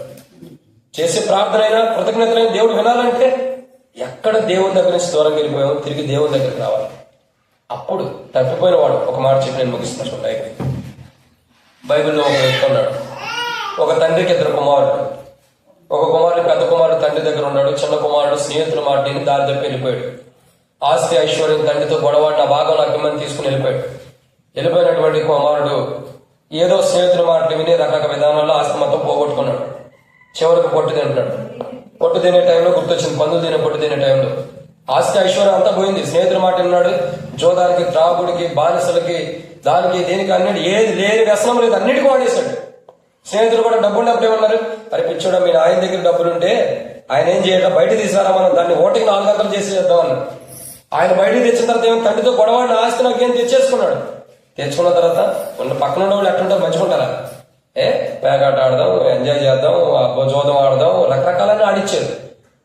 చేసే ప్రార్థన అయినా కృతజ్ఞతలైన దేవుడు వినాలంటే ఎక్కడ దేవుని దగ్గర నుంచి దూరం వెళ్ళిపోయామో తిరిగి దేవుని దగ్గరికి రావాలి. అప్పుడు తప్పిపోయిన వాడు ఒక మాట చెప్పి నేను ముగిస్తున్నా. బైబిల్లో ఒక వ్యక్తి ఉన్నాడు. ఒక తండ్రికి 2 కుమారుడు. ఒక కుమారుడు, పెద్ద కుమారుడు తండ్రి దగ్గర ఉన్నాడు. చిన్న కుమారుడు స్నేహితుల మాట విని దారి తప్పి వెళ్ళిపోయాడు. ఆస్తి ఐశ్వర్యం తండ్రితో గొడవ, నా భాగం నాకు ఇమ్మని తీసుకుని వెళ్ళిపోయాడు. వెళ్ళిపోయినటువంటి కుమారుడు ఏదో స్నేహితుల మాటలు విని రకరకాల విధానాల్లో ఆస్తి మొత్తం పోగొట్టుకున్నాడు. చివరికి పొట్టు తింటున్నాడు. పొట్టు తినే టైంలో గుర్తొచ్చింది, పందులు పొట్టు తినే టైంలో. ఆస్తి ఐశ్వర్యం అంతా పోయింది. స్నేహితుల మాట విన్నాడు. జోదానికి, త్రాగుడికి, బానిసలకి, దానికి దీనికి అన్నిటి ఏది లేని వ్యసనం లేదు, అన్నిటికీ వాడేశాడు. స్నేహితులు కూడా డబ్బు ఉన్నప్పుడు ఏమన్నారు, అరే పిచ్చోడా మీరు ఆయన దగ్గర డబ్బులుంటే ఆయన ఏం చేయడం, బయట తీసుకురా, మనం దాన్ని ఓటికి 4 గంటలు చేసేద్దాం అన్న. ఆయన బయటికి తెచ్చిన తర్వాత ఏమో తండ్రితో గొడవాడిని ఆస్తి నాకు ఏం తెచ్చేసుకున్నాడు. తెచ్చుకున్న తర్వాత పక్కన ఉన్న వాళ్ళు ఎట్లుంటారు, మంచుకుంటారా? పేకాట ఆడదాం, ఎంజాయ్ చేద్దాం, జోదం ఆడదాం, రకరకాలని ఆడిచ్చారు.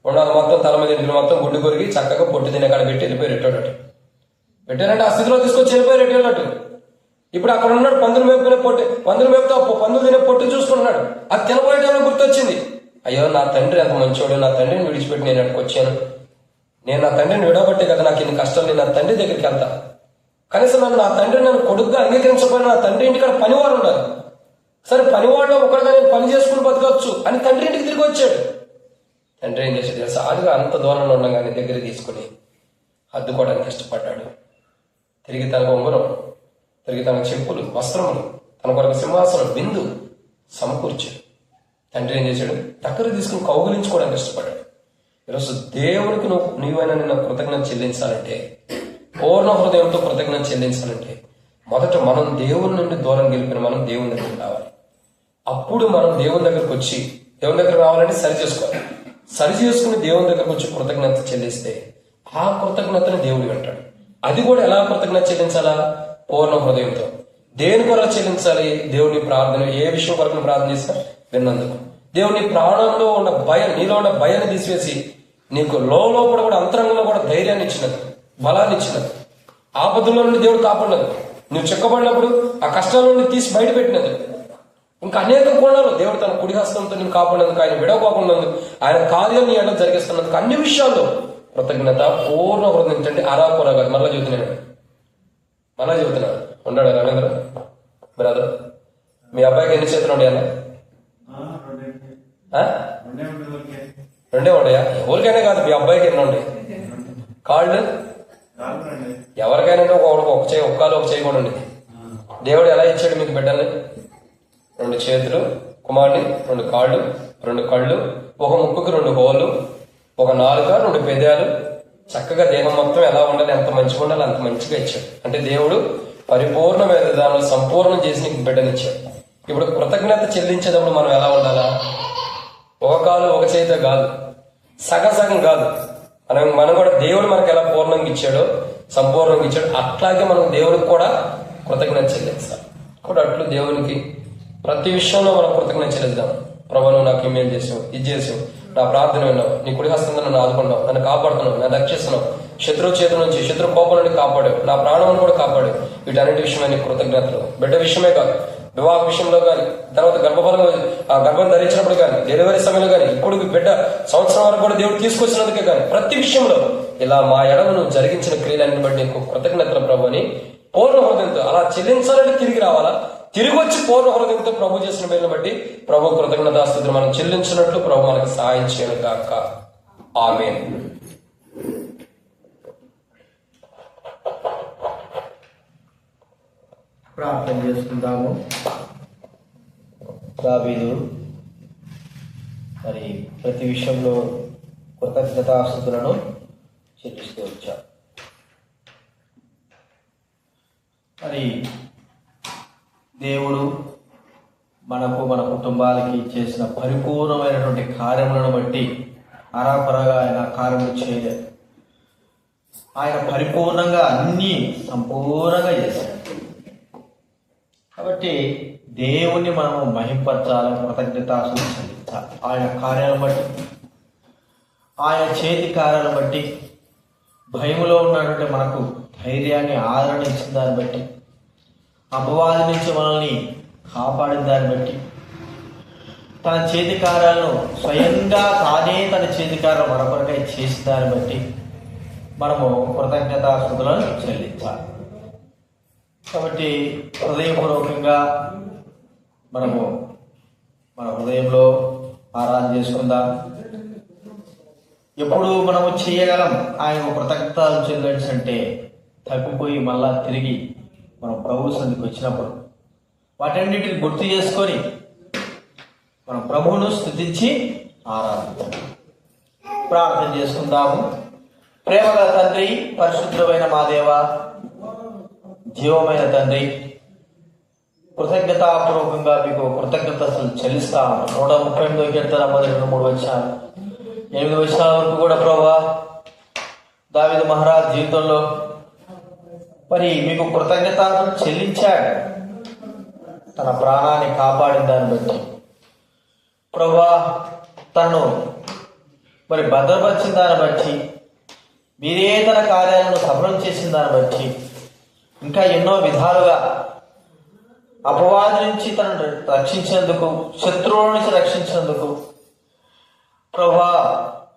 ఉన్నది మొత్తం తల మీద ఇంటిని మొత్తం గుడ్డు కొరికి చక్కగా పొట్టు తినే కాడ పెట్టి వెళ్ళిపోయి రెట్టేటట్టు పెట్టారంటే ఆ స్థితిలో తీసుకొచ్చి వెళ్ళిపోయి రెట్టేటట్టు. ఇప్పుడు అక్కడ ఉన్నాడు పందులు మేపుకునే పొట్టు, పందులు మేపుతో పందులు తినే పొట్టు చూసుకుంటున్నాడు. అది తినబోయేటప్పుడు గుర్తొచ్చింది, అయ్యో నా తండ్రి ఎంత మంచోడు, నా తండ్రిని విడిచిపెట్టి నేను ఎక్కడికి వచ్చాను, నేను నా తండ్రిని విడవబట్టే కదా నాకు ఇన్ని కష్టాలు, నేను నా తండ్రి దగ్గరికి వెళ్తా, కనీసం నా తండ్రి నన్ను కొడుకుగా అంగీకరించకపోయినా నా తండ్రి ఇంటికాడ పనివారు ఉన్నారు, సరే పనివాడిలో ఒకటిగా నేను పని చేసుకుని బతకవచ్చు అని తండ్రి ఇంటికి తిరిగి వచ్చాడు. తండ్రి ఏం చేశాడు తెలుసా, అదిగా అంత దూరంలో ఉండగానే దగ్గర తీసుకుని హద్దుకోవడానికి ఇష్టపడ్డాడు. తిరిగి తనకు ఉంగరం, తిరిగి తనకు చెప్పులు, వస్త్రములు, తన కొరకు సింహాసనం, బిందు సమకూర్చాడు. తండ్రి ఏం చేశాడు, దగ్గర తీసుకుని కౌగులించుకోవడానికి ఇష్టపడ్డాడు. ఈరోజు దేవుడికి నీవైనా నిన్న కృతజ్ఞత చెల్లించాలంటే, పూర్ణ హృదయంతో కృతజ్ఞత చెల్లించాలంటే, మొదట మనం దేవుని నుండి దూరం గెలిపిన మనం దేవుని దగ్గరికి రావాలి. అప్పుడు మనం దేవుని దగ్గరకు వచ్చి, దేవుని దగ్గర రావాలంటే సరి చేసుకోవాలి. సరి చేసుకుని దేవుని దగ్గరకు వచ్చి కృతజ్ఞత చెల్లిస్తే ఆ కృతజ్ఞతను దేవుడు వింటాడు. అది కూడా ఎలా కృతజ్ఞత చెల్లించాలా? పూర్ణ హృదయంతో. దేని కొరకు చెల్లించాలి? దేవుని ప్రార్థన, ఏ విషయం కొరకు ప్రార్థన చేసినా విన్నందుకు. దేవుని ప్రాణంలో ఉన్న భయం, నీలో ఉన్న భయాన్ని తీసివేసి నీకు లోపల కూడా అంతరంగంలో కూడా ధైర్యాన్ని ఇచ్చినది, బలాన్ని ఇచ్చినది, ఆపదల్లో నుండి దేవుడు కాపాడినది, నువ్వు చిక్కబడినప్పుడు ఆ కష్టాల నుండి తీసి బయట పెట్టినది. ఇంకా అనేక కోణాలు దేవుడు తన కుడి హస్తంతో నేను కాపాడినందుకు, ఆయన విడవకోకున్నందుకు, ఆయన కార్యం నీ ఎడలో జరిగిస్తున్నందుకు, అన్ని విషయాల్లో కృతజ్ఞత పూర్ణ హృదయం. అంటే అరాకొరా కాదు, మళ్ళా చెబుతున్నాడు. ఉన్నాడా రవీంద్ర బ్రదర్? మీ అబ్బాయికి ఎన్ని చేతులు ఉంటాయన్నా? 2 ఉంటాయా? ఎవరికైనా కాదు, మీ అబ్బాయికి ఎన్ని ఉంటాయి కాళ్ళు? ఎవరికైనా ఒక చేయి, ఒక కాలు, ఒక చేయి కూడా ఉండేది. దేవుడు ఎలా ఇచ్చాడు మీకు బిడ్డల్ని? 2 చేతులు, కుమారుని 2 కాళ్ళు, 2 కళ్ళు, ఒక ముక్కుకి 2 హోళ్ళు, ఒక నాలుక, 2 పెదాలు, చక్కగా దేహం మొత్తం ఎలా ఉండాలి, ఎంత మంచిగా ఉండాలి అంత మంచిగా ఇచ్చాడు. అంటే దేవుడు పరిపూర్ణమైన విధానంలో సంపూర్ణం చేసి నీకు బిడ్డనిచ్చాడు. ఇప్పుడు కృతజ్ఞత చెల్లించేటప్పుడు మనం ఎలా ఉండాలా? ఒక కాలు, ఒక చేతితో కాదు, సగం కాదు. మనం కూడా దేవుడు మనకు ఎలా పూర్ణంగా ఇచ్చాడో, సంపూర్ణంగా ఇచ్చాడు, అట్లాగే మనం దేవునికి కూడా కృతజ్ఞత చెల్లించాలి. కూడా అట్లు దేవునికి ప్రతి విషయంలో మనం కృతజ్ఞత చెల్లిద్దాం. ప్రభు నువ్వు నాకు ఇమేల్ చేసావు, ఇది చేసావు, నా ప్రార్థన విన్నావు, నీ కుడి హస్తంతో నన్ను ఆదుకున్నావు, నన్ను కాపాడుతున్నావు, నన్ను రక్షిస్తున్నావు, శత్రువు చేతుల నుంచి, శత్రు కోపం నుండి కాపాడావు, నా ప్రాణం కూడా కాపాడావు. వీటన్నిటి విషయమై నీ కృతజ్ఞతలు. బిడ్డ విషయమే కాదు, వివాహ విషయంలో కానీ, తర్వాత గర్భం ధరించినప్పుడు కానీ, డెలివరీ సమయంలో కానీ, ఇప్పుడు బిడ్డ సంవత్సరం వరకు కూడా దేవుడు తీసుకొచ్చినందుకే కానీ, ప్రతి విషయంలో ఇలా మా ఎడమ నువ్వు జరిగించిన క్రియలన్నీ బట్టి నీకు కృతజ్ఞతలు ప్రభు అని పూర్ణ హృదయంతో అలా చెల్లించాలంటే తిరిగి రావాలా? తిరిగి వచ్చి పూర్ణ హృదయంతో ప్రభు చేసిన మేలును బట్టి ప్రభు కృతజ్ఞతాస్తుతులు మనం చెల్లించినట్లు ప్రభు మనకు సహాయం చేయను గాక. ఆమేన్. ప్రార్థన చేసుకుందాము. దావీదు మరి ప్రతి విషయంలో కృతజ్ఞతాస్తుతులను చెల్లిస్తూ వచ్చాడు. మరి దేవుడు మనకు, మన కుటుంబాలకి చేసిన పరిపూర్ణమైనటువంటి కార్యములను బట్టి అరాపరగా ఆయన కార్యములు చేయలేదు. ఆయన పరిపూర్ణంగా అన్నీ సంపూర్ణంగా చేశాడు. కాబట్టి దేవుణ్ణి మనము మహింపరచాలని, కృతజ్ఞతాస్తుతులు చెల్లించాలి. ఆయన కార్యాలను బట్టి, ఆయన చేతి కార్యాలను బట్టి, భయములో ఉన్నటువంటి మనకు ధైర్యాన్ని, ఆదరణ ఇచ్చిన దాన్ని బట్టి, అపవాది నుంచి మనల్ని కాపాడిన దాన్ని బట్టి, తన చేతి కార్యాలను స్వయంగా తానే తన చేతి కార్యాలు మన కొరకై చేసిన దాన్ని బట్టి మనము కృతజ్ఞతాస్తుతులను చెల్లించాలి. కాబట్టి హృదయపూర్వకంగా మనము మన హృదయంలో ఆరాధన చేసుకుందాం. ఎప్పుడు మనము చేయగలం ఆయన కృతజ్ఞతలు చెల్లించంటే తప్పిపోయి మళ్ళా తిరిగి మనం ప్రభు సన్నిధికి వచ్చినప్పుడు వాటన్నిటిని గుర్తు చేసుకొని మనం ప్రభువును స్తుతించి ఆరాధించాలి. ప్రార్థన చేసుకుందాము. ప్రేమగల తండ్రి, పరిశుద్ధమైన మా దేవ, జీవమైన తండ్రి, కృతజ్ఞతాపూర్వకంగా మీకు కృతజ్ఞతలు చెల్లిస్తాము. 138 కీర్తన మొదటి 3 వచనాలు 8 వచనాల వరకు కూడా ప్రభువా దావీదు మహారాజ్ జీవితంలో మరి మీకు కృతజ్ఞతలు చెల్లించాడు. తన ప్రాణాన్ని కాపాడిన దాన్ని బట్టి ప్రభువా, తను మరి భద్రపరిచిన దాన్ని బట్టి, మీరే తన కార్యాలను సఫలం చేసిన దాన్ని బట్టి, ఇంకా ఎన్నో విధాలుగా అపవాది నుంచి తనను రక్షించినందుకు, శత్రువుల నుంచి రక్షించినందుకు ప్రభువా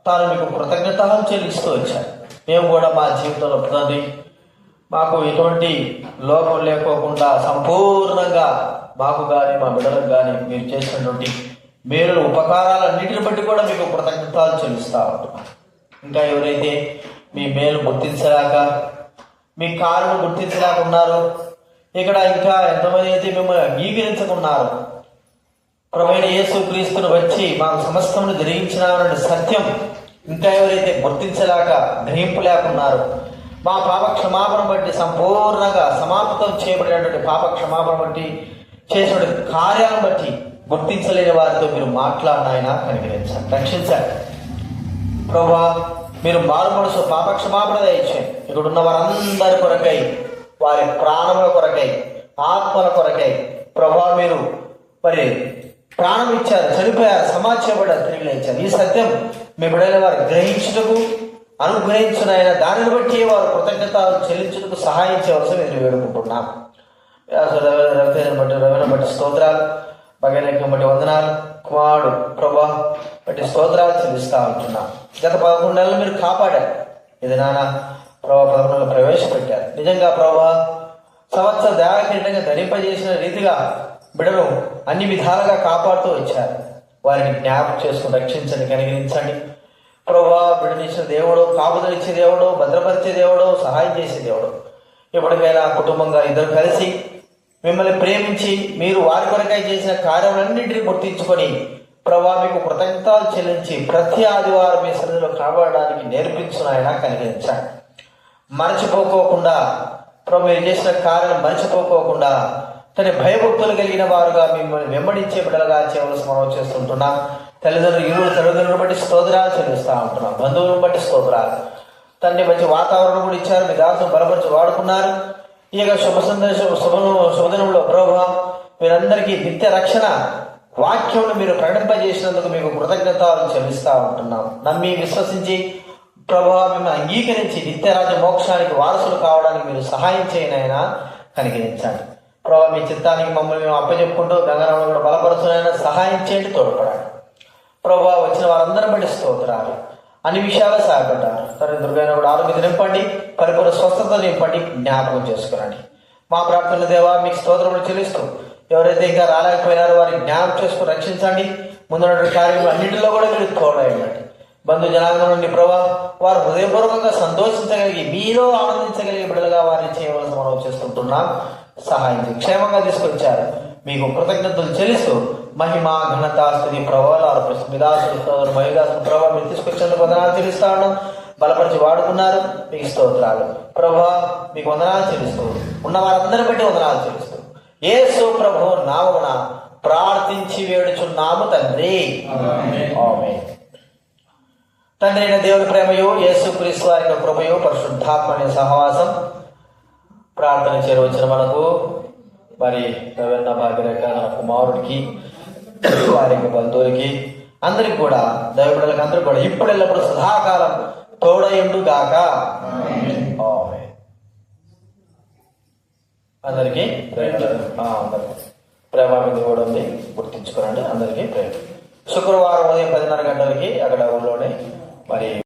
తాను మీకు కృతజ్ఞతలు చెల్లిస్తూ వచ్చాడు. మేము కూడా మా జీవితంలో తండ్రి మాకు ఎటువంటి లోపం లేకోకుండా సంపూర్ణంగా మాకు కానీ మా బిడ్డలకు కానీ మీరు చేసినటువంటి మేలు ఉపకారాలన్నింటిని బట్టి కూడా మీకు కృతజ్ఞతలు చెల్లిస్తూ ఉంటున్నాం. ఇంకా ఎవరైతే మీ మేలు గుర్తించలేక, మీ కారును గుర్తించలేక ఉన్నారో, ఇక్కడ ఇంకా ఎంతమంది అయితే మిమ్మల్ని అంగీకరించుకున్నారు, ప్రభువైన యేసుక్రీస్తును వచ్చి మాకు సమస్తమును జరిగించినామనే సత్యం ఇంకా ఎవరైతే గుర్తించలేక గ్రహింపలేకున్నారు, మా పాప క్షమాపణ బట్టి సంపూర్ణంగా సమాప్తం చేయబడినటువంటి పాప క్షమాపణ బట్టి చేసినటువంటి కార్యాలను బట్టి గుర్తించలేని వారితో మీరు మాట్లాడినాయన కనికరించండి, రక్షించండి. ప్రభువా మీరు మారు మనసు పాప క్షమాపణ దయచేయండి. ఇక్కడ ఉన్న వారందరి కొరకై, వారి ప్రాణముల కొరకై, ఆత్మల కొరకై ప్రభువా మీరు మరి ప్రాణం ఇచ్చారు, చనిపోయారు, సమాధి చేయబడ్డారు, తిరిగి లేచారు. ఈ సత్యం మీ బిడ్డల వారు గ్రహించుటకు, అనుగ్రహించిన దానిని బట్టి వారు కృతజ్ఞత చెల్లించుటకు సహాయం చేయవలసి మేము వేడుకుంటున్నాం. రవిని బట్టి స్తోత్రాలు, భగలెక్కం బట్టి వందనాలు, కుమారుడు ప్రభా బట్టి స్తోత్రాలు చెల్లిస్తూ ఉంటున్నాం. గత 11 నెలలు మీరు కాపాడారు. ఇది నాన్న ప్రభా 11 ప్రవేశపెట్టారు. నిజంగా ప్రభా సంవత్సర దేవకిరీటంగా ధరింపజేసిన రీతిగా బిడ్డను అన్ని విధాలుగా కాపాడుతూ వచ్చారు. వారిని జ్ఞాపకం చేసుకుని రక్షించండి, కనికరించండి. ప్రభువా బిడ్డనిచ్చిన దేవుడు, కాపుదలిచ్చే దేవుడు, భద్రపరిచే దేవుడు, సహాయం చేసే దేవుడు. ఎప్పటికైనా కుటుంబంగా ఇద్దరు కలిసి మిమ్మల్ని ప్రేమించి మీరు వారి కొరకై చేసిన కార్యాలన్నింటినీ గుర్తించుకొని ప్రభువా మీకు కృతజ్ఞతలు చెల్లించి ప్రతి ఆదివారం మీ సన్నిధిలో కాపాడడానికి నేర్పించున్నాయన కనికరించండి. మరచిపోకోకుండా ప్రభు మీరు చేసిన కార్యాలను మరచిపోకోకుండా తన భయభక్తులు కలిగిన వారుగా మిమ్మల్ని వెంబడించే బిడ్డలుగా చేయవలసి మనం చేస్తుంటున్నాం. తల్లిదండ్రులను బట్టి స్తోత్రాలు చెల్లిస్తూ ఉంటున్నాం. బంధువులను బట్టి స్తోత్రాలు. తండ్రి మంచి వాతావరణం కూడా ఇచ్చారు, మీ దాసును బలపరిచి వాడుకున్నారు. ఈ యొక్క శుభదినంలో ప్రభు మీరందరికీ నిత్య రక్షణ వాక్యం మీరు ప్రకటింపజేసినందుకు మీకు కృతజ్ఞతలు చెల్లిస్తూ ఉంటున్నాం. నమ్మి విశ్వసించి ప్రభు మిమ్మల్ని అంగీకరించి నిత్యరాజ్య మోక్షానికి వారసులు కావడానికి మీరు సహాయం చేయనైనా కనికరించండి. ప్రభావ మీ చిత్తానికి మమ్మల్ని మేము అప్పచెప్పుకుంటూ గంగారావును కూడా బలపరుచునైనా సహాయం చేయండి, తోడ్పడండి. ప్రభావ వచ్చిన వారందరూ బట్టి స్తోత్రాలు. అన్ని విషయాలు సహాయపడ్డారు. తండ్రి దుర్గైన కూడా ఆరోగ్యం నింపండి, పరిపూర్ణ స్వస్థత నింపండి, జ్ఞాపకం చేసుకురండి. మా ప్రార్థన దేవా మీకు స్తోత్రములు చెల్లిస్తూ ఎవరైతే ఇంకా రాలేకపోయినారో వారిని జ్ఞాపకం చేసుకుని రక్షించండి. ముందున్నటువంటి కార్యక్రమం అన్నింటిలో కూడా మీరు తోడైందండి. బంధు జనాంగం నుండి ప్రభా వారు హృదయపూర్వకంగా సంతోషించగలిగి మీలో ఆనందించగలిగే బిడ్డలుగా వారిని చేయవలసి మనం చేస్తుంటున్నాం. సహాయం క్షేమంగా తీసుకొచ్చారు, మీకు కృతజ్ఞతలు చెల్లిస్తూ మహిమ ఘనత స్థుతి ప్రభావాలు మిదాసులు మహిదాసులు ప్రభావ మీరు తీసుకొచ్చేందుకు వందనాలు చెల్లిస్తా ఉన్నాం. బలపరిచి వాడుకున్నారు, మీకు స్తోత్రాలు. ప్రభా మీకు వందనాలు చెల్లిస్తూ ఉన్న వారందరి బట్టి వందనాలు చెల్లిస్తూ యేసు ప్రభు నామమున ప్రార్థించి వేడుచున్నాము తండ్రి, ఆమేన్. తండ్రి అయిన దేవుని ప్రేమయు, యేసుక్రీస్తు వారి కృపయు, పరిశుద్ధాత్మ సహవాసం ప్రార్థన చేరవచ్చిన మనకు మరి రవీణ భాగ్యరేఖ కుమారుడికి, వారి బంధువులకి, అందరికి కూడా దైవబిడ్డలకు అందరికి కూడా ఇప్పుడు ఎల్లప్పుడు సదాకాలం తోడయుండు గాక. అందరికీ ప్రేమ మీద కూడా ఉంది, గుర్తించుకోనండి. అందరికీ ప్రేమ. శుక్రవారం ఉదయం 10:30 గంటలకి అక్కడ ఊళ్ళోనే మరి